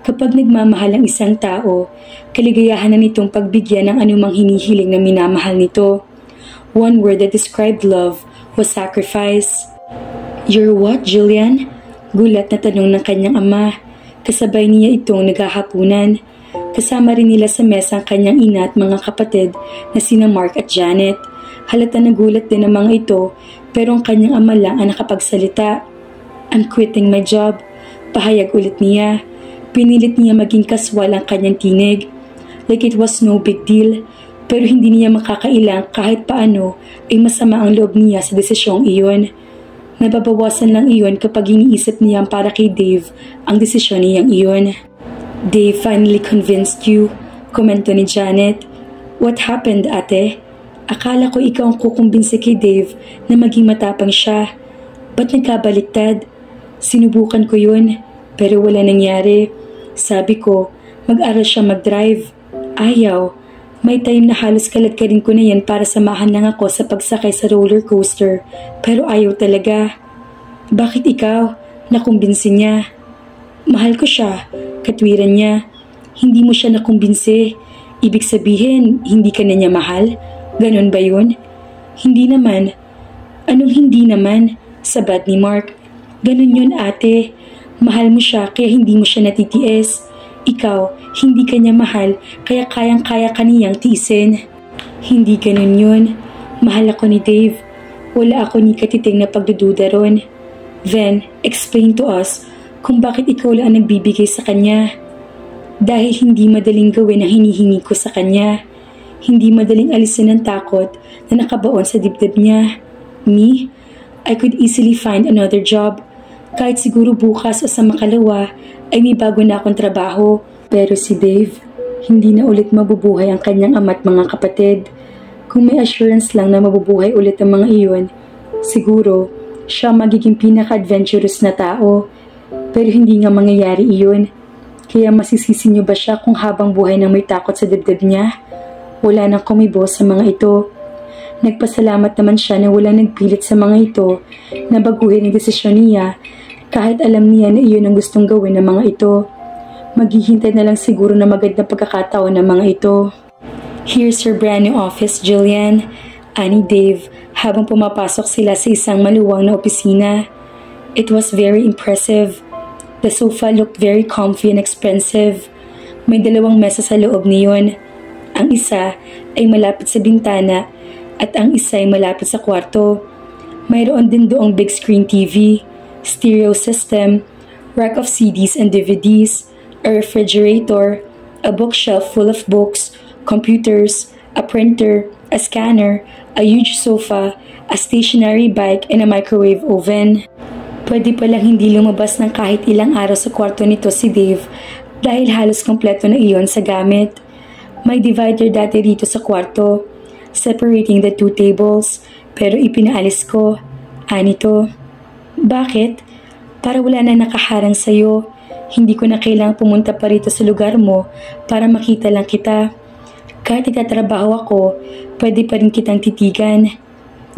Kapag nagmamahal ang isang tao, kaligayahan na nitong pagbigyan ng anumang hinihiling na minamahal nito. One word that described love was sacrifice. You're what, Julian? Gulat na tanong ng kanyang ama. Kasabay niya itong naghahapunan. Kasama rin nila sa mesa ang kanyang ina at mga kapatid na sina Mark at Janet. Halata nagulat din ang mga ito pero ang kanyang ama lang ang nakapagsalita. I'm quitting my job. Pahayag ulit niya. Pinilit niya maging kaswal ang kanyang tinig. Like it was no big deal. Pero hindi niya makakailang kahit paano ay masama ang loob niya sa desisyong iyon. Nababawasan lang iyon kapag iniisip niya para kay Dave ang desisyon niyang iyon. Dave finally convinced you, komento ni Janet. What happened, ate? Akala ko ikaw ang kukumbinsi kay Dave na maging matapang siya. Ba't nagkabaliktad? Sinubukan ko yun, pero wala nangyari. Sabi ko, mag-aral siya mag-drive. Ayaw. May time na halos kalad-kalin ko na yan para samahan lang ako sa pagsakay sa roller coaster. Pero ayaw talaga. Bakit ikaw? Nakumbinsi niya. Mahal ko siya. Katwiran niya. Hindi mo siya nakumbinsi. Ibig sabihin, hindi ka na niya mahal? Ganon ba yun? Hindi naman. Anong hindi naman? Sabat ni Mark. Ganon yun, ate. Mahal mo siya kaya hindi mo siya natitiis. Ikaw, hindi ka niya mahal kaya kayang-kaya ka niyang tiisin. Hindi ganon yun. Mahal ako ni Dave. Wala ako ni katiting na pagdududa ron. Then, explain to us kung bakit ikaw lang ang nagbibigay sa kanya. Dahil hindi madaling gawin ang hinihingi ko sa kanya. Hindi madaling alisin ang takot na nakabaon sa dibdib niya. Me? I could easily find another job. Kahit siguro bukas o sa makalawa ay may bago na akong trabaho. Pero si Dave, hindi na ulit mabubuhay ang kanyang ama at mga kapatid. Kung may assurance lang na mabubuhay ulit ang mga iyon, siguro siya magiging pinaka-adventurous na tao. Pero hindi nga mangyayari iyon. Kaya masisisi niyo ba siya kung habang buhay nang may takot sa dibdib niya? Wala nang kumibo sa mga ito. Nagpasalamat naman siya na wala nagpilit sa mga ito na baguhin ang desisyon niya kahit alam niya na iyon ang gustong gawin ng mga ito. Maghihintay na lang siguro na magandang pagkakataon ng mga ito. Here's your brand new office, Jillian. ani Dave habang pumapasok sila sa isang maluwang na opisina. It was very impressive. The sofa looked very comfy and expensive. May 2 mesa sa loob niyon. Ang isa ay malapit sa bintana at ang isa ay malapit sa kwarto. Mayroon din doong big screen TV, stereo system, rack of CDs and DVDs, a refrigerator, a bookshelf full of books, computers, a printer, a scanner, a huge sofa, a stationary bike, and a microwave oven. Pwede palang hindi lumabas ng kahit ilang araw sa kwarto nito si Dave dahil halos kompleto na iyon sa gamit. May divider dati dito sa kwarto, separating the 2 tables, pero ipinaalis ko. Anito, bakit? Para wala na nakaharang sa'yo. Hindi ko na kailangang pumunta pa rito sa lugar mo para makita lang kita. Kahit nagtatrabaho ako, pwede pa rin kitang titigan.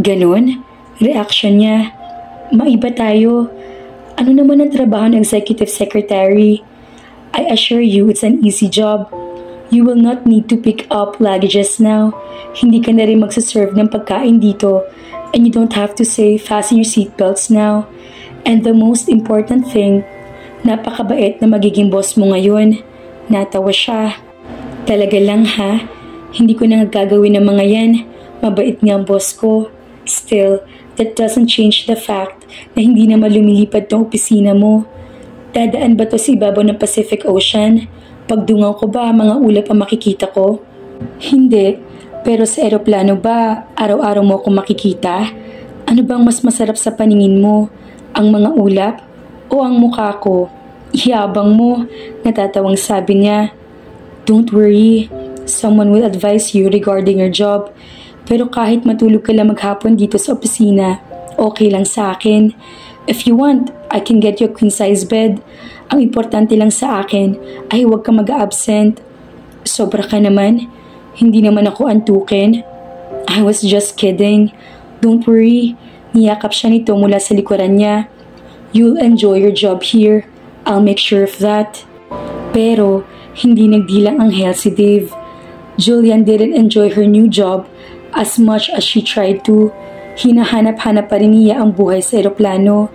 Ganon? Reaction niya. Maiba tayo. Ano naman ang trabaho ng executive secretary? I assure you it's an easy job. You will not need to pick up luggages now. Hindi ka na rin magsaserve ng pagkain dito. And you don't have to say, fasten your seatbelts now. And the most important thing, napakabait na magiging boss mo ngayon. Natawa siya. Talaga lang ha? Hindi ko na gagawin ng mga yan. Mabait nga ang boss ko. Still, that doesn't change the fact na hindi naman lumilipad tong opisina mo. Dadaan ba to sa ibabaw ng Pacific Ocean? Pagdungaw ko ba, mga ulap ang makikita ko? Hindi, pero sa eroplano ba, araw-araw mo akong makikita? Ano bang mas masarap sa paningin mo? Ang mga ulap o ang mukha ko? Yabang mo, natatawang sabi niya. Don't worry, someone will advise you regarding your job. Pero kahit matulog ka lang maghapon dito sa opisina, okay lang sa akin. If you want, I can get you a queen-size bed. Ang importante lang sa akin ay huwag ka mag-absent. Sobra ka naman. Hindi naman ako antukin. I was just kidding. Don't worry. Niyakap siya nito mula sa likuran niya. You'll enjoy your job here. I'll make sure of that. Pero, hindi nagdilang anghel si Dave. Julian didn't enjoy her new job as much as she tried to. Hinahanap-hanap pa rin niya ang buhay sa eroplano.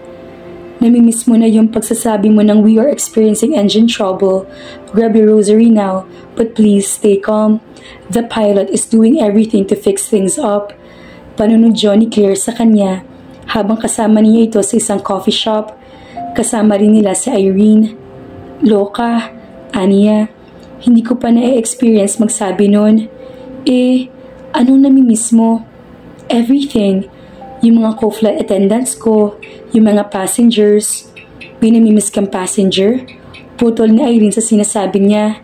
Namimiss mo na yung pagsasabi mo ng we are experiencing engine trouble. Grab your rosary now, but please stay calm. The pilot is doing everything to fix things up. Panunod Johnny Claire sa kanya habang kasama niya ito sa isang coffee shop. Kasama rin nila si Irene. Loka, aniya, hindi ko pa na-experience magsabi nun. Anong namimiss mo? Everything. Yung mga co-flight attendants ko, yung mga passengers. May namimiss kang passenger? Putol ni Irene sa sinasabi niya.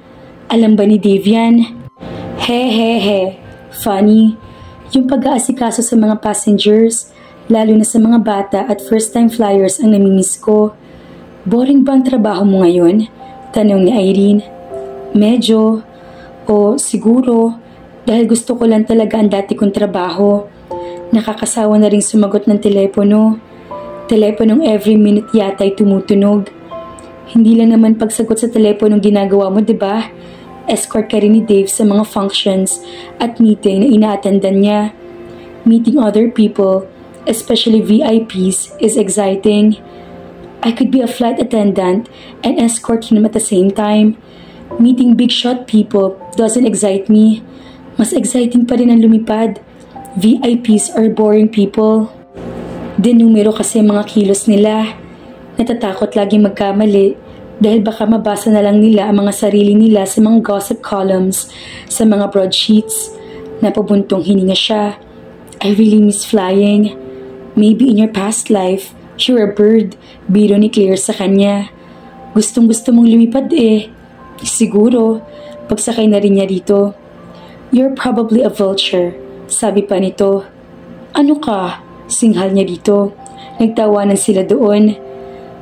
Alam ba ni Dave yan? He. Funny. Yung pag-aasikaso sa mga passengers, lalo na sa mga bata at first-time flyers ang namimiss ko. Boring ba ang trabaho mo ngayon? Tanong ni Irene. Medyo. O siguro, dahil gusto ko lang talaga ang dati kong trabaho. Nakakasawa na rin sumagot ng telepono. Teleponong every minute yata ay tumutunog. Hindi lang naman pagsagot sa teleponong ginagawa mo, diba? Escort ka rin ni Dave sa mga functions at meeting na ina-attendan niya. Meeting other people, especially VIPs, is exciting. I could be a flight attendant and escort him at the same time. Meeting big shot people doesn't excite me. Mas exciting pa rin ang lumipad. VIPs are boring people. Denumero kasi mga kilos nila. Natatakot laging magkamali dahil baka mabasa na lang nila ang mga sarili nila sa mga gossip columns, sa mga broadsheets. Napabuntong hininga siya. I really miss flying. Maybe in your past life, you're a bird, biro ni Claire sa kanya. Gustong-gusto mong lumipad Siguro, pagsakay na rin niya dito. You're probably a vulture, sabi pa nito. Ano ka? Singhal niya dito. Nagtawanan sila doon.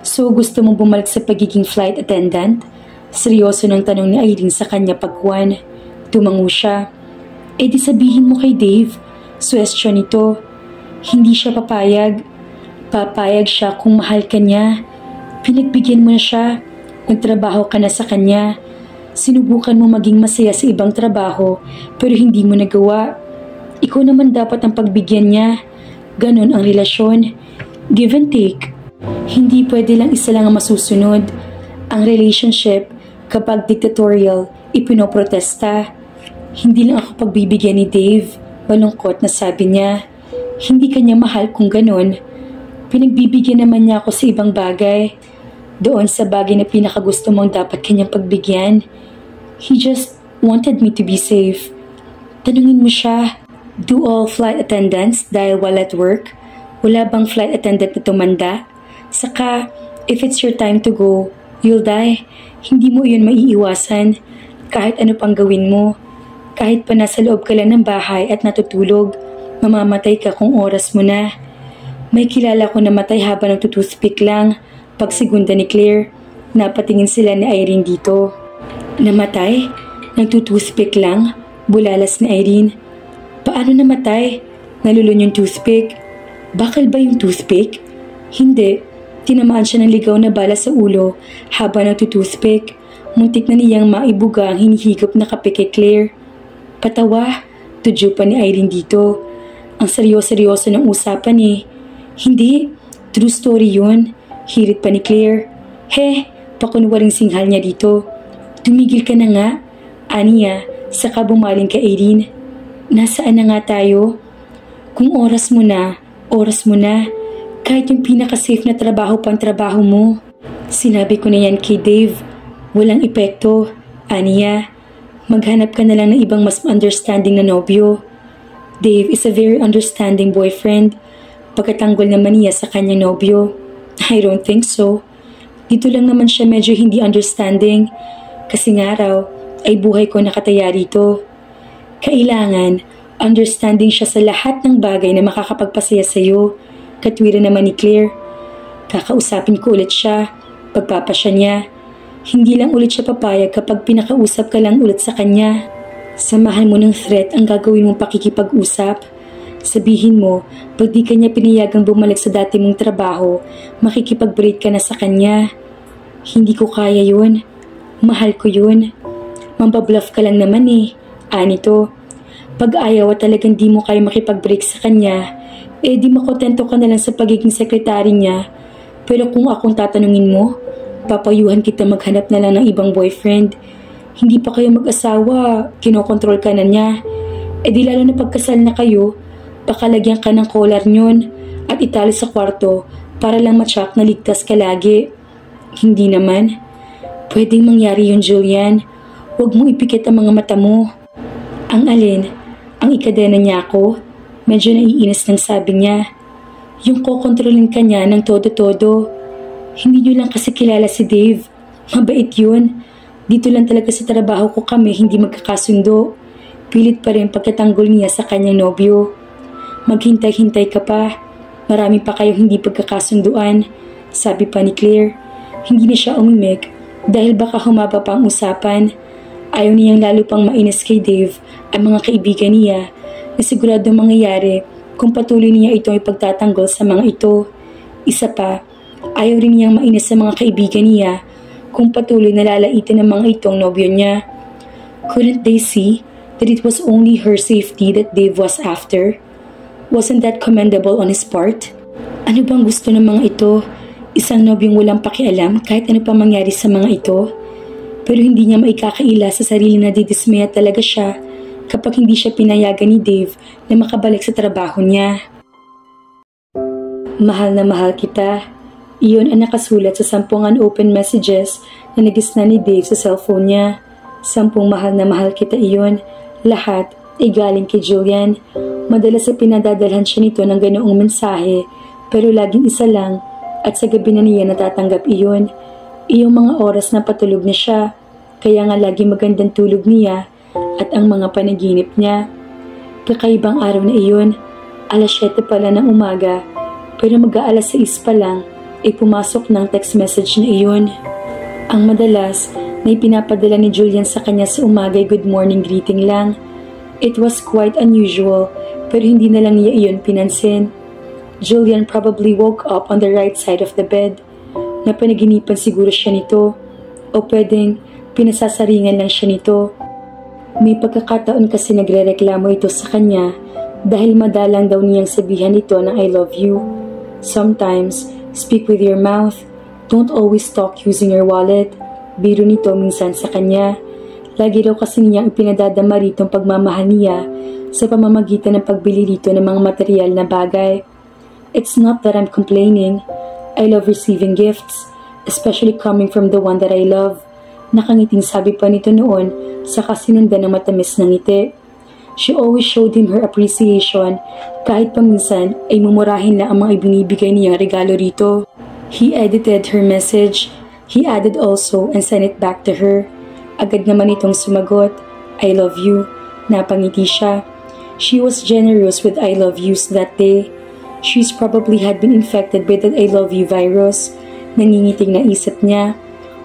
So gusto mong bumalik sa pagiging flight attendant? Seryoso ng tanong ni Irene sa kanya pagkuhan. Tumango siya. Di sabihin mo kay Dave. Suwestyon nito. Hindi siya papayag. Papayag siya kung mahal ka niya. Pinagbigyan mo na siya. Nagtrabaho ka na sa kanya. Sinubukan mo maging masaya sa ibang trabaho pero hindi mo nagawa. Ikaw naman dapat ang pagbigyan niya. Ganon ang relasyon. Give and take. Hindi pwede lang isa lang ang masusunod. Ang relationship, kapag dictatorial, ipinoprotesta. Hindi lang ako pagbibigyan ni Dave. Malungkot na sabi niya. Hindi kanya mahal kung ganon. Pinagbibigyan naman niya ako sa ibang bagay. Doon sa bagay na pinakagusto mong dapat kanyang pagbigyan. He just wanted me to be safe. Tanungin mo siya, do all flight attendants dahil while at work? Wala bang flight attendant na tumanda? Saka, if it's your time to go, you'll die. Hindi mo yun maiiwasan. Kahit ano pang gawin mo. Kahit pa nasa loob ka lang ng bahay at natutulog, mamamatay ka kung oras mo na. May kilala ko na matay habang nagtutoothpick lang. Pag segunda ni Claire, napatingin sila ni Irene dito. Namatay? Nagtutoothpick lang? Bulalas ni Irene. Paano namatay? Nalulun yung toothpick. Bakal ba yung toothpick? Hindi. Tinamaan siya ng ligaw na bala sa ulo habang nagtutoothpick. Muntik na niyang maibuga ang hinihigop na kape kay Claire. Patawa, tudyo pa ni Irene dito. Ang seryoso-seryoso ng usapan eh. Hindi, true story yun. Hirit pa ni Claire. He, pakunwaring singhal niya dito. Tumigil ka na nga. Aniya, saka bumaling ka Irene. Nasaan na nga tayo? Kung oras mo na, oras mo na. Kahit yung pinaka-safe na trabaho pang trabaho mo. Sinabi ko na yan kay Dave. Walang epekto. Aniya, maghanap ka na lang ng ibang mas understanding na nobyo. Dave is a very understanding boyfriend. Pagkatanggol naman niya sa kanyang nobyo. I don't think so. Dito lang naman siya medyo hindi understanding. Kasi nga raw, ay buhay ko nakataya rito. Kailangan, understanding siya sa lahat ng bagay na makakapagpasaya sa'yo. Katwiran naman ni Claire. Kakausapin ko ulit siya, pagpapasya niya. Hindi lang ulit siya papayag kapag pinakausap ka lang ulit sa kanya. Samahan mo ng threat ang gagawin mong pakikipag-usap. Sabihin mo, pag di kanya pinayagang bumalik sa dati mong trabaho, makikipag-break ka na sa kanya. Hindi ko kaya yun. Mahal ko yun. Mambabluff ka lang naman eh. Anito, pag ayaw at talagang di mo kaya makipag-break sa kanya, eh di makontento ka na lang sa pagiging sekretary niya. Pero kung akong tatanungin mo, papayuhan kita maghanap na lang ng ibang boyfriend. Hindi pa kayo mag-asawa, kinokontrol ka na niya. Eh di lalo na pagkasal na kayo, pakalagyan ka ng collar nyon at itali sa kwarto para lang matsak na ligtas ka lagi. Hindi naman. Pwedeng mangyari yun, Julian. Huwag mong ipikit ang mga mata mo. Ang alin? Ang ikadena niya ako? Medyo naiinis ng sabi niya. Yung kokontrolin ka niya ng todo-todo. Hindi niyo lang kasi kilala si Dave. Mabait yun. Dito lang talaga sa trabaho ko kami hindi magkakasundo. Pilit pa rin pagkatanggol niya sa kanyang nobyo. Maghintay-hintay ka pa. Marami pa kayong hindi pagkakasunduan. Sabi pa ni Claire. Hindi na siya umimik dahil baka humaba pa ang usapan. Ayaw niyang lalo pang mainis kay Dave ang mga kaibigan niya na siguradong mangyayari kung patuloy niya itong ipagtatanggol sa mga ito. Isa pa, ayaw rin niyang mainis sa mga kaibigan niya kung patuloy na lalaitin ng mga itong nobyo niya. Couldn't they see that it was only her safety that Dave was after? Wasn't that commendable on his part? Ano bang gusto ng mga ito? Isang nobyong walang pakialam kahit ano pa mangyari sa mga ito? Pero hindi niya maikakaila sa sarili na didismaya talaga siya kapag hindi siya pinayagan ni Dave na makabalik sa trabaho niya. Mahal na mahal kita. Iyon ang nakasulat sa 10 unopened messages na nagisna ni Dave sa cellphone niya. 10 mahal na mahal kita iyon. Lahat ay galing kay Julian. Madalas ay pinadadalhan siya nito ng ganoong mensahe pero laging isa lang at sa gabi na niya natatanggap iyon. Iyong mga oras na patulog na siya kaya nga lagi magandang tulog niya at ang mga panaginip niya. Kakaibang araw na iyon, alas 7 pala ng umaga pero mag-aalas 6 pa lang ay pumasok ng text message na iyon. Ang madalas na ipinapadala ni Julian sa kanya sa umaga ay good morning greeting lang. It was quite unusual pero hindi na lang niya iyon pinansin. Julian probably woke up on the right side of the bed. Napanaginipan siguro siya nito o pwedeng pinasasaringan lang siya nito. May pagkakataon kasi nagrereklamo ito sa kanya Dahil madalang daw niyang sabihan ito ng I love you. Sometimes, speak with your mouth. Don't always talk using your wallet. Biro nito minsan sa kanya. Lagi daw kasi niyang ipinadadama rito ang pagmamahal niya sa pamamagitan ng pagbili rito ng mga material na bagay. It's not that I'm complaining. I love receiving gifts, especially coming from the one that I love. Nakangiting sabi pa nito noon sa kasinundan ng matamis na ngiti. She always showed him her appreciation kahit paminsan ay mumurahin na ang mga ibinibigay niyang regalo rito. He edited her message. He added also and sent it back to her. Agad naman itong sumagot, I love you. Napangiti siya. She was generous with I love yous that day. She's probably had been infected by that I love you virus. Nangingiting na isip niya.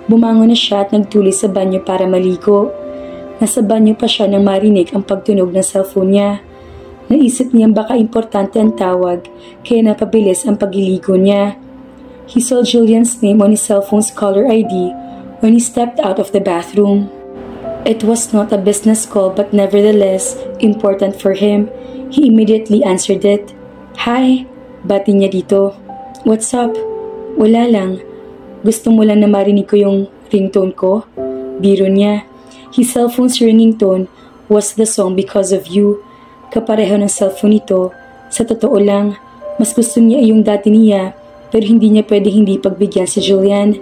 Bumangon na siya at nagtuloy sa banyo para maligo. Nasa banyo pa siya nang marinig ang pagtunog ng cellphone niya. Naisip niyang baka importante ang tawag, kaya napabilis ang pagliligo niya. He saw Julian's name on his cell phone's caller ID when he stepped out of the bathroom. It was not a business call but nevertheless important for him. He immediately answered it. Hi, bati niya dito. What's up? Wala lang. Gusto mo lang na marinig ko yung ringtone ko? Biro niya. His cell phone's ringing tone was the song Because of You. Kapareho ng cellphone nito. Sa totoo lang, mas gusto niya yung dati niya pero hindi niya pwede hindi pagbigyan si Julian.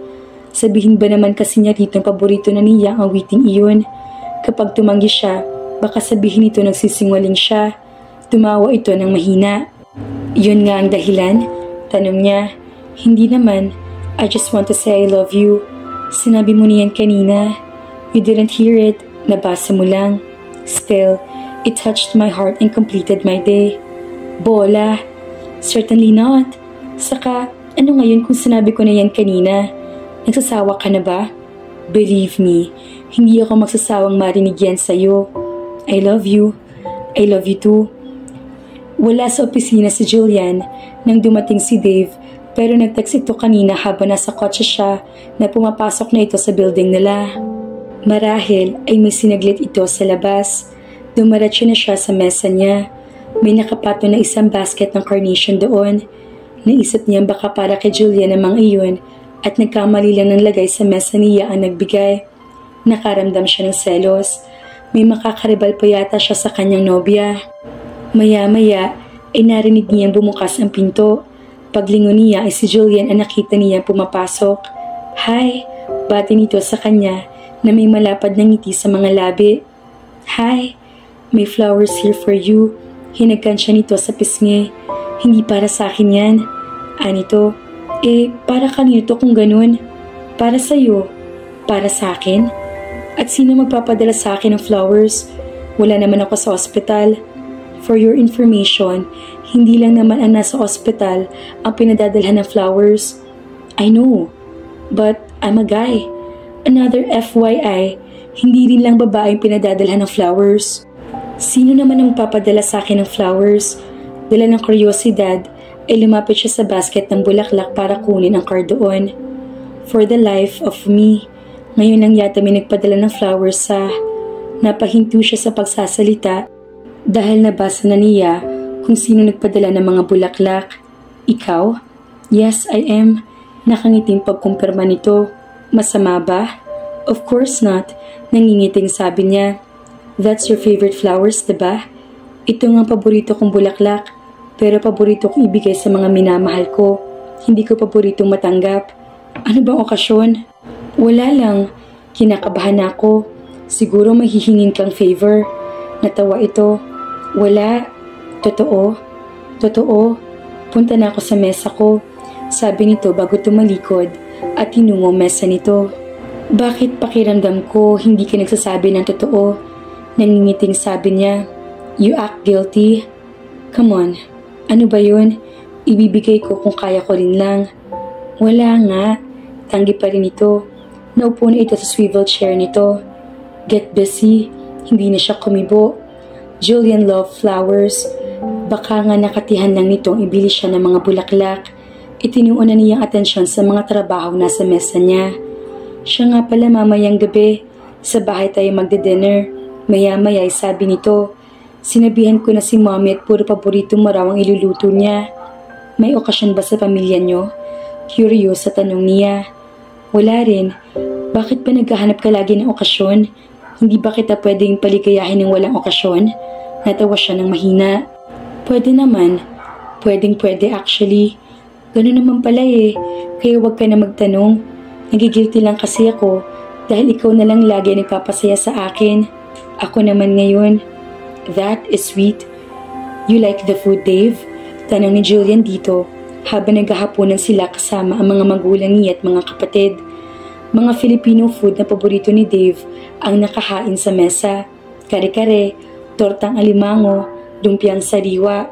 Sabihin ba naman kasi niya rito ang paborito na niya ang awiting iyon? Kapag tumanggi siya, baka sabihin ito nagsisingaling siya. Tumawa ito ng mahina. Yun nga ang dahilan? Tanong niya. Hindi naman. I just want to say I love you. Sinabi mo niyan kanina. You didn't hear it. Nabasa mo lang. Still, it touched my heart and completed my day. Bola. Certainly not. Saka, ano ngayon kung sinabi ko na yan kanina? Nagsasawa ka na ba? Believe me, hindi ako magsasawang marinig yan sa'yo. I love you. I love you too. Wala sa opisina si Julian nang dumating si Dave pero nag-text ito kanina habang nasa kotse siya na pumapasok na ito sa building nila. Marahil ay may sinaglit ito sa labas. Dumaratso na siya sa mesa niya. May nakapato na isang basket ng carnation doon. Naisip niya baka para kay Julian namang iyon at nagkamali lang ng lagay sa mesa niya ang nagbigay. Nakaramdam siya ng selos. May makakaribal pa yata siya sa kanyang nobya. Maya-maya ay narinig niyang bumukas ang pinto. Paglingon niya ay si Julian ang nakita niya pumapasok. Hi! Bati nito sa kanya na may malapad na ngiti sa mga labi. Hi! May flowers here for you. Hinagkan siya nito sa pisngi. Hindi para sa akin yan. Anito, para kanino to kung ganun? Para sa'yo. Para sa akin? At sino magpapadala sa akin ng flowers? Wala naman ako sa ospital. For your information, hindi lang naman ang nasa ospital ang pinadadalhan ng flowers. I know, but I'm a guy. Another FYI, hindi rin lang babae ang pinadadalhan ng flowers. Sino naman ang magpapadala sa akin ng flowers? Dala ng kuryosidad, ay lumapit siya sa basket ng bulaklak para kunin ang card doon. For the life of me, ngayon lang yata may nagpadala ng flowers sa... Napahinto siya sa pagsasalita dahil nabasa na niya kung sino nagpadala ng mga bulaklak. Ikaw? Yes, I am. Nakangiting pagkumpirma nito. Masama ba? Of course not. Nangingiting sabi niya. That's your favorite flowers, diba? Ito nga paborito kong bulaklak. Pero paborito kong ibigay sa mga minamahal ko. Hindi ko paboritong matanggap. Ano bang okasyon? Wala lang. Kinakabahan ako. Siguro mahihingin kang favor. Natawa ito. Wala. Totoo. Totoo. Punta na ako sa mesa ko. Sabi nito bago tumalikod at tinungo mesa nito. Bakit pakiramdam ko hindi ka nagsasabi ng totoo? Nangingiting sabi niya. You act guilty. Come on. Ano ba yun? Ibibigay ko kung kaya ko rin lang. Wala nga. Tanggi pa rin ito. Naupo na ito sa swivel chair nito. Get busy. Hindi na siya kumibo. Julian loved flowers. Baka nga nakatihan lang nitong ibili siya ng mga bulaklak. Itinuunan niyang atensyon sa mga trabaho na sa mesa niya. Siya nga pala mamayang gabi. Sa bahay tayo magde-dinner. Maya-maya sabi nito. Sinabihan ko na si Mommy at puro paborito mo raw ang iluluto niya. May okasyon ba sa pamilya niyo? Curious sa tanong niya. Wala rin. Bakit pa naghahanap ka lagi ng okasyon? Hindi ba kita pwedeng paligayahin ng walang okasyon? Natawa siya ng mahina. Pwede naman. Pwedeng-pwede actually. Ganun naman pala eh. Kaya wag ka na magtanong. Nagigilty lang kasi ako dahil ikaw na lang lagi nagpapasaya sa akin. Ako naman ngayon. That is sweet. You like the food, Dave? Tanong ni Julian dito habang naghahaponan sila kasama ang mga magulang niya at mga kapatid. Mga Filipino food na paborito ni Dave ang nakahain sa mesa. Kare-kare, tortang alimango, lumpiang sariwa.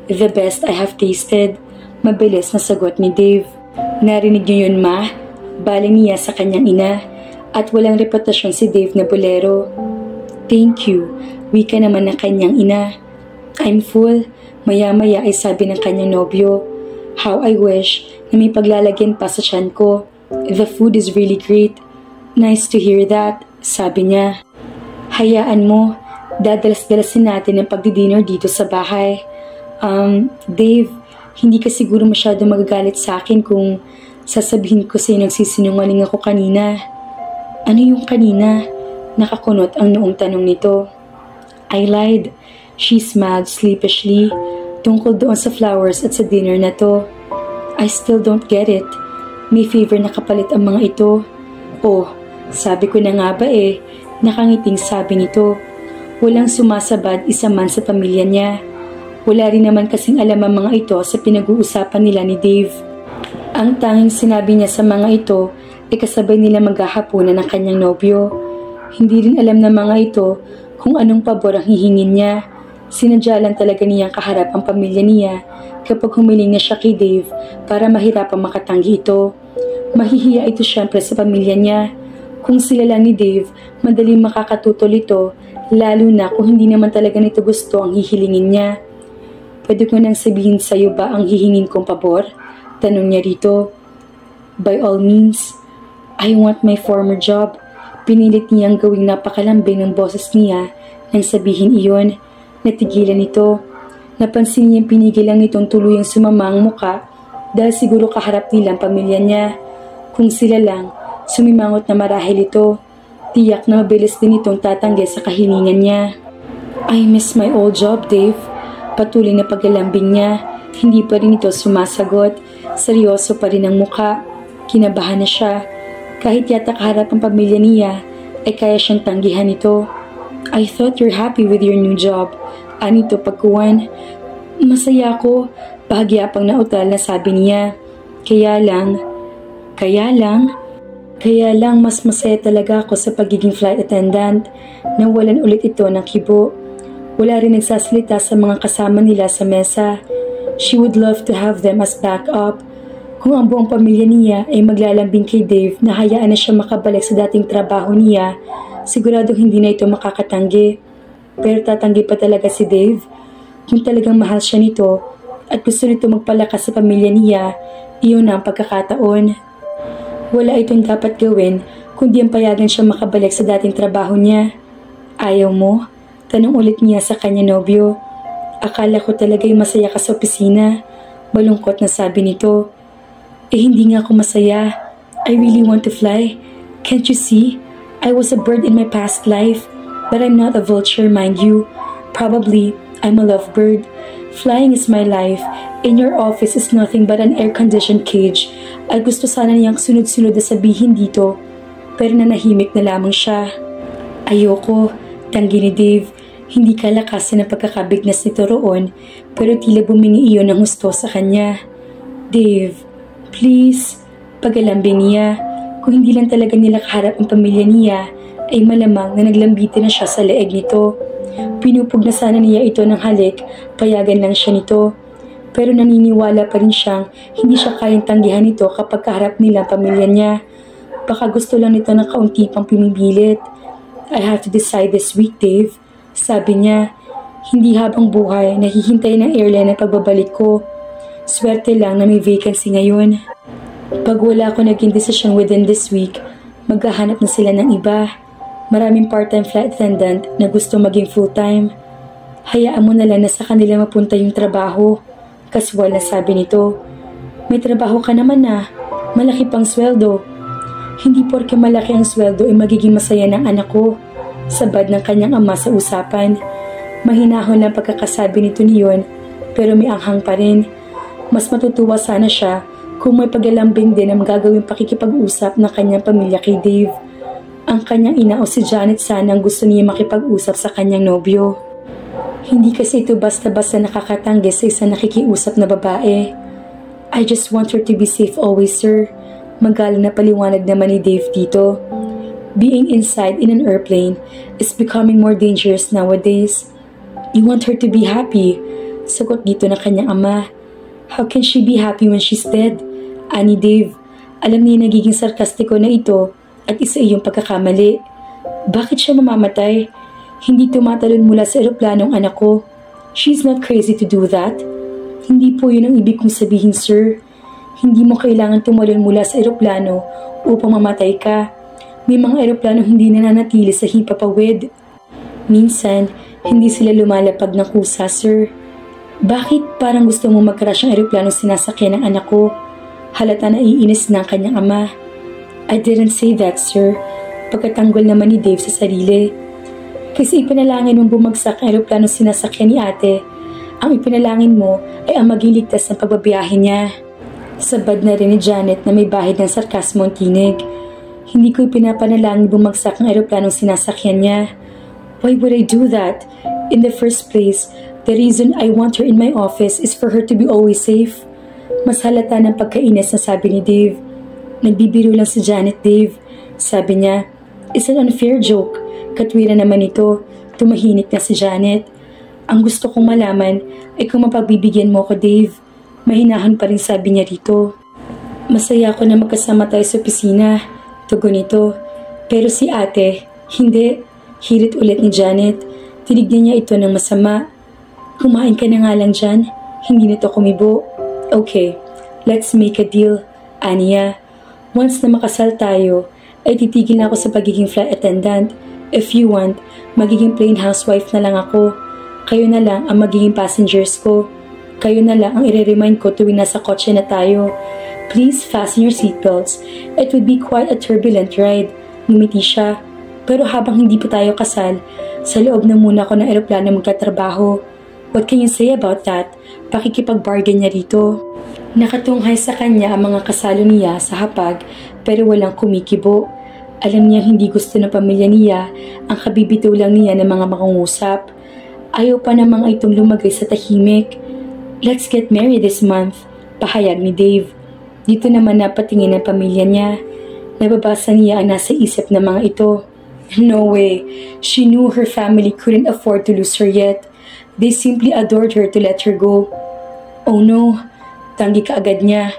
The best I have tasted. Mabilis na sagot ni Dave. Narinig niyo yun, Ma? Baling niya sa kanyang ina. At walang reputasyon si Dave na bolero. Thank you. Wika naman ng kanyang ina. I'm full. Maya-maya ay sabi ng kanyang nobyo. How I wish na may paglalagyan pa sa tiyan ko. The food is really great. Nice to hear that, sabi niya. Hayaan mo, dadalas-dalasin natin ang pagdi-dinner dito sa bahay. Dave, hindi ka siguro masyado magagalit sa akin kung sasabihin ko sa'yo nagsisinungaling ako kanina. Ano yung kanina? Nakakunot ang noong tanong nito. I lied. She smiled sleepishly tungkol doon sa flowers at sa dinner na to. I still don't get it. May favor na kapalit ang mga ito. Oh, sabi ko na nga ba eh, nakangiting sabi nito. Walang sumasabad isa man sa pamilya niya. Wala rin naman kasing alam ang mga ito sa pinag-uusapan nila ni Dave. Ang tanging sinabi niya sa mga ito ay kasabay nila maghahaponan ng kanyang nobyo. Hindi rin alam ng mga ito kung anong pabor ang hihingin niya. Sinadya lang talaga niyang kaharap ang pamilya niya kapag humiling na siya kay Dave para mahirapang makatanggi ito. Mahihiya ito syempre sa pamilya niya. Kung sila lang ni Dave, madaling makakatutol ito, lalo na kung hindi naman talaga nito gusto ang hihilingin niya. Pwede ko nang sabihin sa'yo ba ang hihingin kong pabor? Tanong niya rito. By all means, I want my former job. Pinilit niyang gawing napakalambing ng boses niya nang sabihin iyon. Natigilan ito. Napansin niyang pinigilan nitong tuluyang sumama ang muka dahil siguro kaharap nila ang pamilya niya. Kung sila lang, sumimangot na marahil ito. Tiyak na mabilis din itong tatanggi sa kahilingan niya. I miss my old job, Dave. Patuloy na paglalambing niya. Hindi pa rin ito sumasagot. Seryoso pa rin ang muka. Kinabahan na siya. Kahit yata kaharap ang pamilya niya, ay kaya siyang tanggihan ito. I thought you're happy with your new job. Anito pagkuwan. Masaya ako. Bahagya pang nautal na sabi niya. Kaya lang mas masaya talaga ako sa pagiging flight attendant nang walan ulit ito ng kibo. Wala rin nagsasalita sa mga kasama nila sa mesa. She would love to have them as backup. Kung ang buong pamilya niya ay maglalambing kay Dave na hayaan na siya makabalik sa dating trabaho niya, siguradong hindi na ito makakatanggi. Pero tatanggi pa talaga si Dave. Kung talagang mahal siya nito at gusto nito magpalakas sa pamilya niya, iyon na ang pagkakataon. Wala itong dapat gawin kundi ang payagan siya makabalik sa dating trabaho niya. Ayaw mo? Tanong ulit niya sa kanya nobyo. Akala ko talaga'y masaya ka sa opisina. Malungkot na sabi nito. Hindi nga ako masaya. I really want to fly. Can't you see? I was a bird in my past life. But I'm not a vulture, mind you. Probably, I'm a lovebird. Flying is my life. In your office is nothing but an air-conditioned cage. Ay gusto sana niyang sunod-sunod na sabihin dito. Pero nanahimik na lamang siya. Ayoko, tanggi ni Dave. Hindi kalakasan ang pagkakabignas nito roon, pero tila bumingi iyon ng husto sa kanya. Dave, please, pagalambing niya. Kung hindi lang talaga nila kaharap ang pamilya niya, ay malamang na naglambitin na siya sa leeg nito. Pinupog na sana niya ito ng halik, payagan lang siya nito. Pero naniniwala pa rin siyang hindi siya kayang tanggihan nito kapag kaharap nila ang pamilya niya. Baka gusto lang nito ng kaunti pang pinipilit. I have to decide this week, Dave. Sabi niya, hindi habang buhay nahihintay ng airline ang pagbabalik ko. Swerte lang na may vacancy ngayon. Pag wala ko naging desisyon within this week, maghahanap na sila ng iba. Maraming part-time flight attendant na gusto maging full-time. Hayaan mo na lang na sa kanila mapunta yung trabaho. Kaswal na sabi nito. May trabaho ka naman na. Malaki pang sweldo. Hindi porke malaki ang sweldo ay magiging masaya ng anak ko. Sabad ng kanyang ama sa usapan. Mahinahon ang pagkakasabi nito niyon pero may anghang pa rin. Mas matutuwa sana siya kung may paglalambing din ang gagawing pakikipag-usap ng kanyang pamilya kay Dave. Ang kanyang ina o si Janet sana ang gusto niya makipag-usap sa kanyang nobyo. Hindi kasi ito basta-basta nakakatanggi sa isang nakikiusap na babae. I just want her to be safe always, sir. Magalang na paliwanag naman ni Dave dito. Being inside in an airplane is becoming more dangerous nowadays. You want her to be happy. Sagot dito ng kanyang ama. How can she be happy when she's dead? Ani Dave, alam niya nagiging sarkastiko na ito at isa iyong pagkakamali. Bakit siya mamamatay? Hindi tumatalon mula sa eroplanong anak ko. She's not crazy to do that. Hindi po yun ang ibig kong sabihin, sir. Hindi mo kailangan tumalon mula sa eroplano upang mamatay ka. May mga eroplano hindi nananatili sa hipapawid. Minsan, hindi sila lumalapag ng kusa, sir. Bakit parang gusto mo mag-crash ang eroplano sinasakyan ng anak ko? Halata na iinis ng kanyang ama. I didn't say that, sir. Pagkatanggol naman ni Dave sa sarili. Kasi ipinalangin mong bumagsak ang eroplano sinasakyan ni ate. Ang ipinalangin mo ay ang maging ligtas ng pagbabiyahe niya. Sabad na rin ni Janet na may bahid ng sarkasmo ang tinig. Hindi ko ipinapanalangin bumagsak ang eroplanong sinasakyan niya. Why would I do that? In the first place, the reason I want her in my office is for her to be always safe. Mas halata ng pagkainis na sabi ni Dave. Nagbibiro lang si Janet, Dave. Sabi niya, it's an unfair joke. Katwiran naman ito, tumahinik na si Janet. Ang gusto kong malaman ay kung mapagbibigyan mo ko, Dave. Mahinahan pa rin sabi niya rito. Masaya ako na magkasama tayo sa opisina. Tugon nito. Pero si ate, hindi. Hirit ulit ni Janet. Tinignan niya ito ng masama. Kumain ka na nga lang dyan. Hindi nito kumibo. Okay, let's make a deal. Aniya, once na makasal tayo, ay titigil na ako sa pagiging flight attendant. If you want, magiging plain housewife na lang ako. Kayo na lang ang magiging passengers ko. Kayo na lang ang i-remind ko tuwing nasa kotse na tayo. Please fasten your seatbelts. It would be quite a turbulent ride. Ngumiti siya. Pero habang hindi pa tayo kasal, sa loob na muna ako ng eroplano magtatrabaho. What can you say about that? Pakikipag-bargain niya rito. Nakatunghay sa kanya ang mga kasalo niya sa hapag pero walang kumikibo. Alam niya hindi gusto ng pamilya niya ang kabibitaw lang niya ng mga makungusap. Ayaw pa namang itong lumagay sa tahimik. Let's get married this month, pahayag ni Dave. Dito naman napatingin ang pamilya niya. Nababasa niya ang nasa isip ng mga ito. No way. She knew her family couldn't afford to lose her yet. They simply adored her to let her go. Oh no. Tanggi ka agad niya.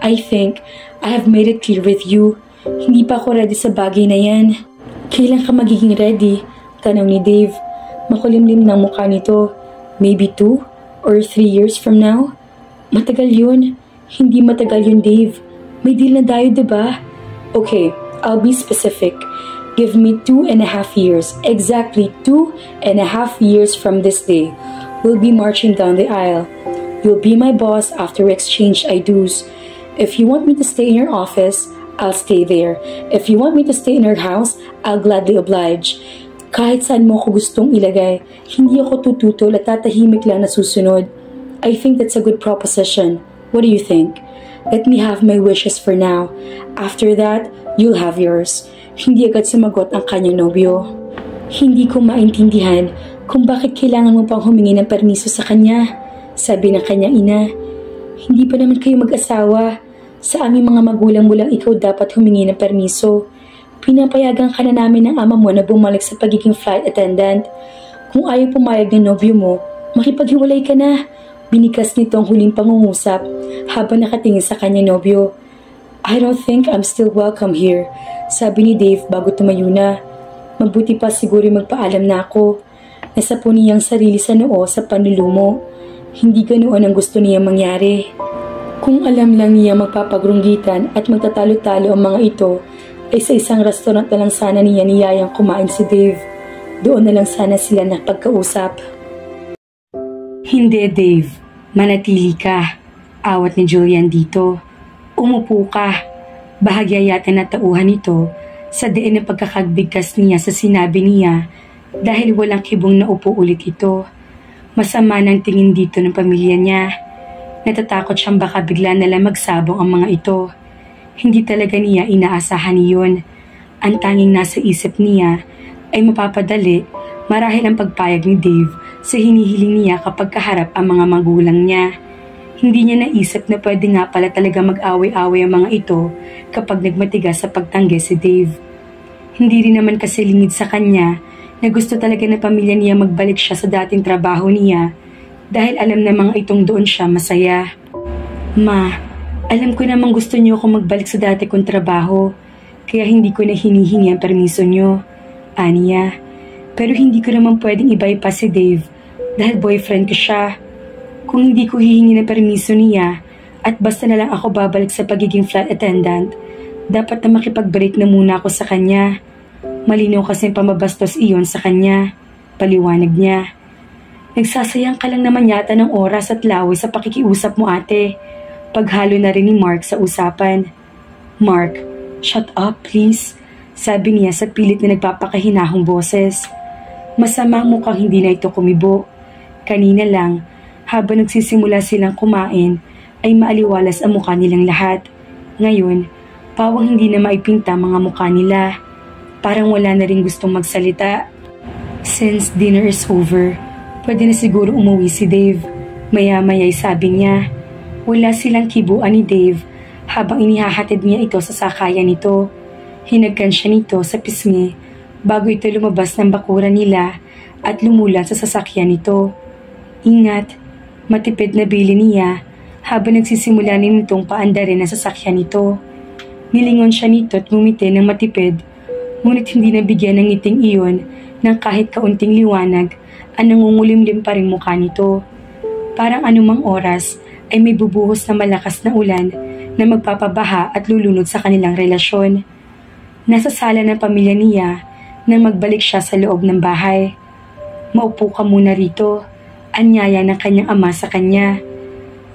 I think I have made it clear with you. Hindi pa ako ready sa bagay na yan. Kailan ka magiging ready? Tanong ni Dave. Makulimlim ng mukha nito. Maybe 2 or 3 years from now? Matagal yun. Hindi matagal yun, Dave. May deal na tayo, diba? Okay, I'll be specific. Give me 2.5 years. Exactly 2.5 years from this day. We'll be marching down the aisle. You'll be my boss after we exchange I-dos. If you want me to stay in your office, I'll stay there. If you want me to stay in your house, I'll gladly oblige. Kahit saan mo ako gustong ilagay, hindi ako tututol at tatahimik lang na susunod. I think that's a good proposition. What do you think? Let me have my wishes for now. After that, you'll have yours. Hindi agad sumagot ang kanyang nobyo. Hindi ko maintindihan kung bakit kailangan mo pang humingi ng permiso sa kanya. Sabi ng kanyang ina, hindi pa naman kayo mag-asawa. Sa aming mga magulang mo lang ikaw dapat humingi ng permiso. Pinapayagan ka na namin ng ama mo na bumalik sa pagiging flight attendant. Kung ayaw pumayag ng nobyo mo, makipaghiwalay ka na. Binikas nito ang huling pangungusap habang nakatingin sa kanyang nobyo. I don't think I'm still welcome here, sabi ni Dave bago tumayo na. Mabuti pa siguro magpaalam na ako. Nasa po niyang sarili sa noo sa panlulumo. Hindi ganoon ang gusto niya mangyari. Kung alam lang niya magpapagrunggitan at magtatalo-talo ang mga ito, ay sa isang restaurant na lang sana niya niyayang kumain si Dave. Doon na lang sana sila napagkausap. Hindi, Dave. Manatili ka. Awat ni Julian dito. Umupo ka. Bahagya yata natauhan ito sa diin ng pagkakagbigkas niya sa sinabi niya dahil walang kibong naupo ulit ito. Masama ng tingin dito ng pamilya niya. Natatakot siyang baka bigla nalang magsabong ang mga ito. Hindi talaga niya inaasahan iyon. Ang tanging nasa isip niya ay mapapadali marahil ang pagpayag ni Dave sa hinihiling niya kapag kaharap ang mga magulang niya. Hindi niya naisip na pwede nga pala talaga mag-away-away ang mga ito kapag nagmatigas sa pagtanggi si Dave. Hindi rin naman kasi lingid sa kanya na gusto talaga na pamilya niya magbalik siya sa dating trabaho niya dahil alam na mga itong doon siya masaya. Ma, alam ko namang gusto niyo ako magbalik sa dati kong trabaho kaya hindi ko na hinihingi ang permiso niyo. Aniya. Pero hindi ko naman pwedeng i-bypass si Dave dahil boyfriend ko siya. Kung hindi ko hihingi ng permiso niya at basta na lang ako babalik sa pagiging flight attendant, dapat na makipag-break na muna ako sa kanya. Malinaw kasing pamabastos iyon sa kanya. Paliwanag niya. Nagsasayang ka lang naman yata ng oras at laway sa pakikiusap mo, ate. Paghalo na rin ni Mark sa usapan. Mark, shut up please, sabi niya sa pilit na nagpapakahinahong boses. Masama mukhang hindi na ito kumibo. Kanina lang, habang nagsisimula silang kumain, ay maaliwalas ang mukha nilang lahat. Ngayon, pawang hindi na maipinta mga mukha nila. Parang wala na rin gustong magsalita. Since dinner is over, pwede na siguro umuwi si Dave. Maya-maya'y sabi niya. Wala silang kibuan ni Dave habang inihahatid niya ito sa sakayan nito. Hinagkan siya nito sa pisngi bago ito lumabas ng bakuran nila at lumulan sa sasakyan nito. Ingat, matipid na bili niya habang nagsisimula nitong paandarin ang sasakyan nito. Nilingon siya nito at ngumiti ng matipid, ngunit hindi nabigyan ng ngiting iyon ng kahit kaunting liwanag ang nangungulimlim pa ring mukha nito. Parang anumang oras ay may bubuhos na malakas na ulan na magpapabaha at lulunod sa kanilang relasyon. Nasa sala ng pamilya niya nang magbalik siya sa loob ng bahay. Maupo ka muna rito, anyaya ng kanyang ama sa kanya.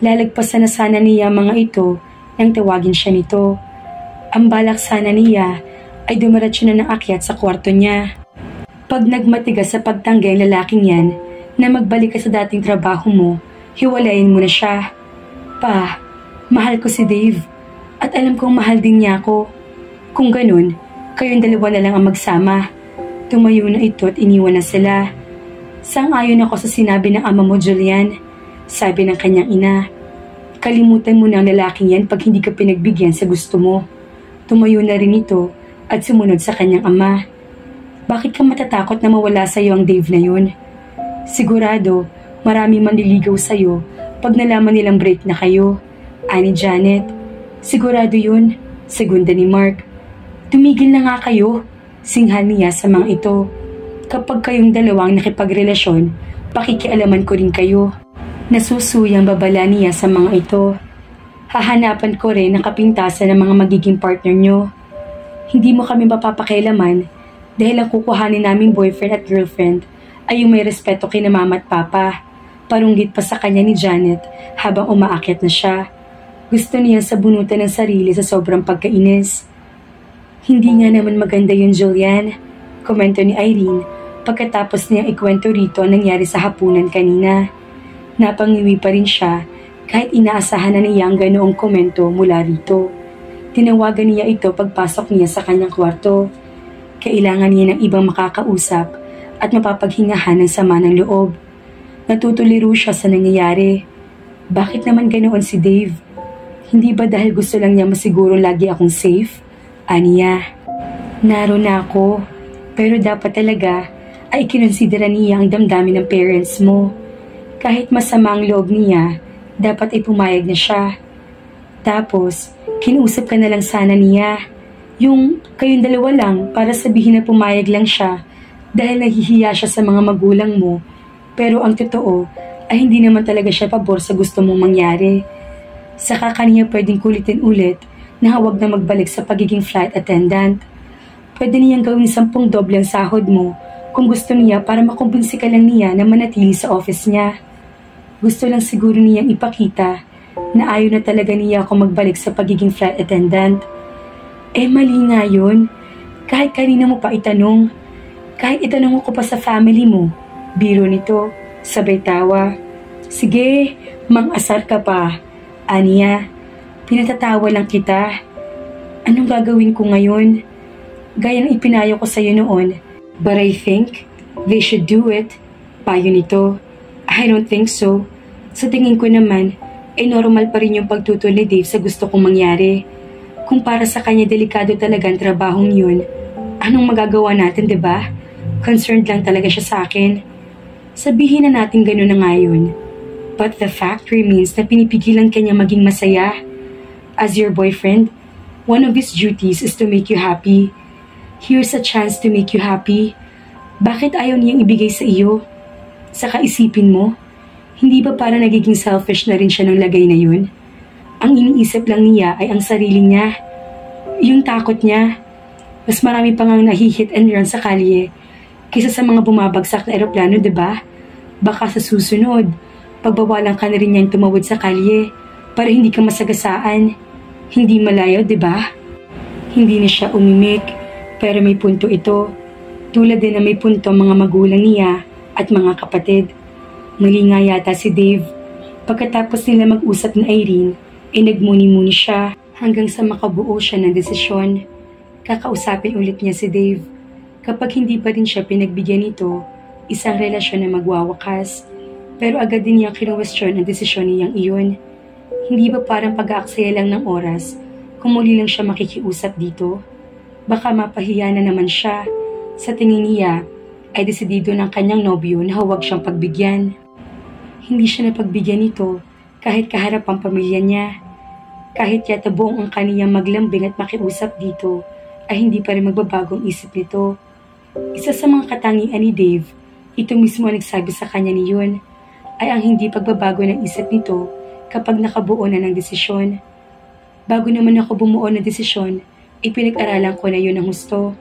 Lalagpasan na sana niya mga ito nang tawagin siya nito. Ang balak sana niya ay dumiretso na ng akyat sa kwarto niya. Pag nagmatigas sa pagtanggi ang lalaking yan na magbalik ka sa dating trabaho mo, hiwalayin mo na siya. Pa, mahal ko si Dave at alam kong mahal din niya ako. Kung ganun, kayong dalawa na lang ang magsama. Tumayo na ito at iniwan na sila. Sang-ayon ako sa sinabi ng ama mo, Julian, sabi ng kanyang ina. Kalimutan mo na ang lalaking yan pag hindi ka pinagbigyan sa gusto mo. Tumayo na rin ito at sumunod sa kanyang ama. Bakit ka matatakot na mawala sa iyo ang Dave na yun? Sigurado, maraming manliligaw sa iyo pag nalaman nilang break na kayo. Ani Janet. Sigurado yun, segunda ni Mark. Tumigil na nga kayo, singhal niya sa mga ito. Kapag kayong dalawang nakipagrelasyon, pakikialaman ko rin kayo. Nasusuyang babala niya sa mga ito. Hahanapan ko rin ang kapintasan ng mga magiging partner nyo. Hindi mo kami mapapakialaman dahil ang kukuhanin naming boyfriend at girlfriend ay yung may respeto kina mama at papa. Parunggit pa sa kanya ni Janet habang umaakyat na siya. Gusto niya sabunutan ng sarili sa sobrang pagkainis. Hindi nga naman maganda yun, Julian, komento ni Irene pagkatapos niyang ikwento rito ang nangyari sa hapunan kanina. Napangiwi pa rin siya kahit inaasahan na niya ang ganoong komento mula rito. Tinawagan niya ito pagpasok niya sa kanyang kwarto. Kailangan niya ng ibang makakausap at mapapaghingahan ng sama ng loob. Natutuliro siya sa nangyayari. Bakit naman ganoon si Dave? Hindi ba dahil gusto lang niya masiguro lagi akong safe? Aniya, naroon na ako, pero dapat talaga ay kinonsidera niya ang damdamin ng parents mo. Kahit masama ang loob niya, dapat ay pumayag na siya. Tapos, kinusap ka na lang sana niya. Yung kayong dalawa lang para sabihin na pumayag lang siya dahil nahihiya siya sa mga magulang mo. Pero ang totoo ay hindi naman talaga siya pabor sa gusto mong mangyari. Saka kaniya pwedeng kulitin ulit na huwag na magbalik sa pagiging flight attendant. Pwede niyang gawin 10 doble ang sahod mo kung gusto niya para makumbinsi ka lang niya na manatili sa office niya. Gusto lang siguro niyang ipakita na ayaw na talaga niya ako magbalik sa pagiging flight attendant. Mali nga yun. Kahit kanina mo pa itanong. Kahit itanong ko pa sa family mo. Biro nito, sabay tawa. Sige, mang-asar ka pa. Aniya, pinatatawa lang kita. Anong gagawin ko ngayon? Gaya ng ipinayo ko sa'yo noon. But I think they should do it. Payo nito. I don't think so. Sa tingin ko naman, normal pa rin yung pagtutol ni Dave sa gusto kong mangyari. Kung para sa kanya delikado talaga ang trabahong yun, anong magagawa natin, diba? Concerned lang talaga siya sa akin. Sabihin na natin gano'n na ngayon. But the fact remains na pinipigilan kanya maging masaya. As your boyfriend, one of his duties is to make you happy. Here's a chance to make you happy. Bakit ayaw niyang ibigay sa iyo? Saka isipin mo, hindi ba para nagiging selfish na rin siya ng lagay na yun? Ang iniisip lang niya ay ang sarili niya. Yung takot niya. Mas marami pa ngang nahihit and run sa kalye kaysa sa mga bumabagsak na eroplano, diba? Baka sa susunod, pagbawalan ka na rin niyang tumawid sa kalye para hindi ka masagasaan. Hindi malayo, diba? Hindi na siya umimik. Pero may punto ito, tulad din na may punto mga magulang niya at mga kapatid. Mali nga yata si Dave. Pagkatapos nila mag-usap na Irene, nagmuni-muni siya hanggang sa makabuo siya ng desisyon. Kakausapin ulit niya si Dave. Kapag hindi pa rin siya pinagbigyan nito, isang relasyon na magwawakas. Pero agad din niya kinuwestiyon ang desisyon niyang iyon. Hindi ba parang pag-aaksaya lang ng oras kung muli lang siya makikiusap dito? Baka mapahiya na naman siya. Sa tingin niya, ay desidido ng kanyang nobyo na huwag siyang pagbigyan. Hindi siya napagbigyan nito kahit kaharap ang pamilya niya. Kahit yata buong ang kaniyang maglambing at makiusap dito, ay hindi pa rin magbabagong isip nito. Isa sa mga katangian ni Dave, ito mismo ang nagsabi sa kanya ni Yun, ay ang hindi pagbabago ng isip nito kapag nakabuo na ng desisyon. Bago naman ako bumuo ng desisyon, ipinag-aralan ko na yun ng husto.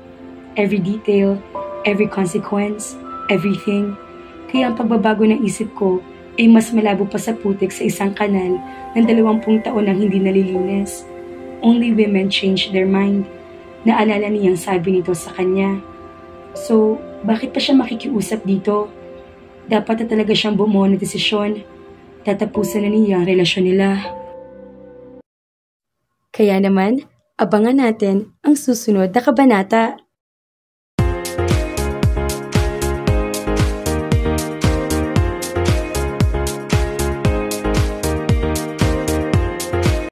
Every detail, every consequence, everything. Kaya ang pagbabago ng isip ko ay mas malabo pa sa putik sa isang kanal ng 20 taon nang hindi nalilinis. Only women change their mind. Naalala niyang sabi nito sa kanya. So, bakit pa siya makikiusap dito? Dapat na talaga siyang bumuo ng desisyon. Tatapusan na niya ang relasyon nila. Kaya naman, abangan natin ang susunod na kabanata.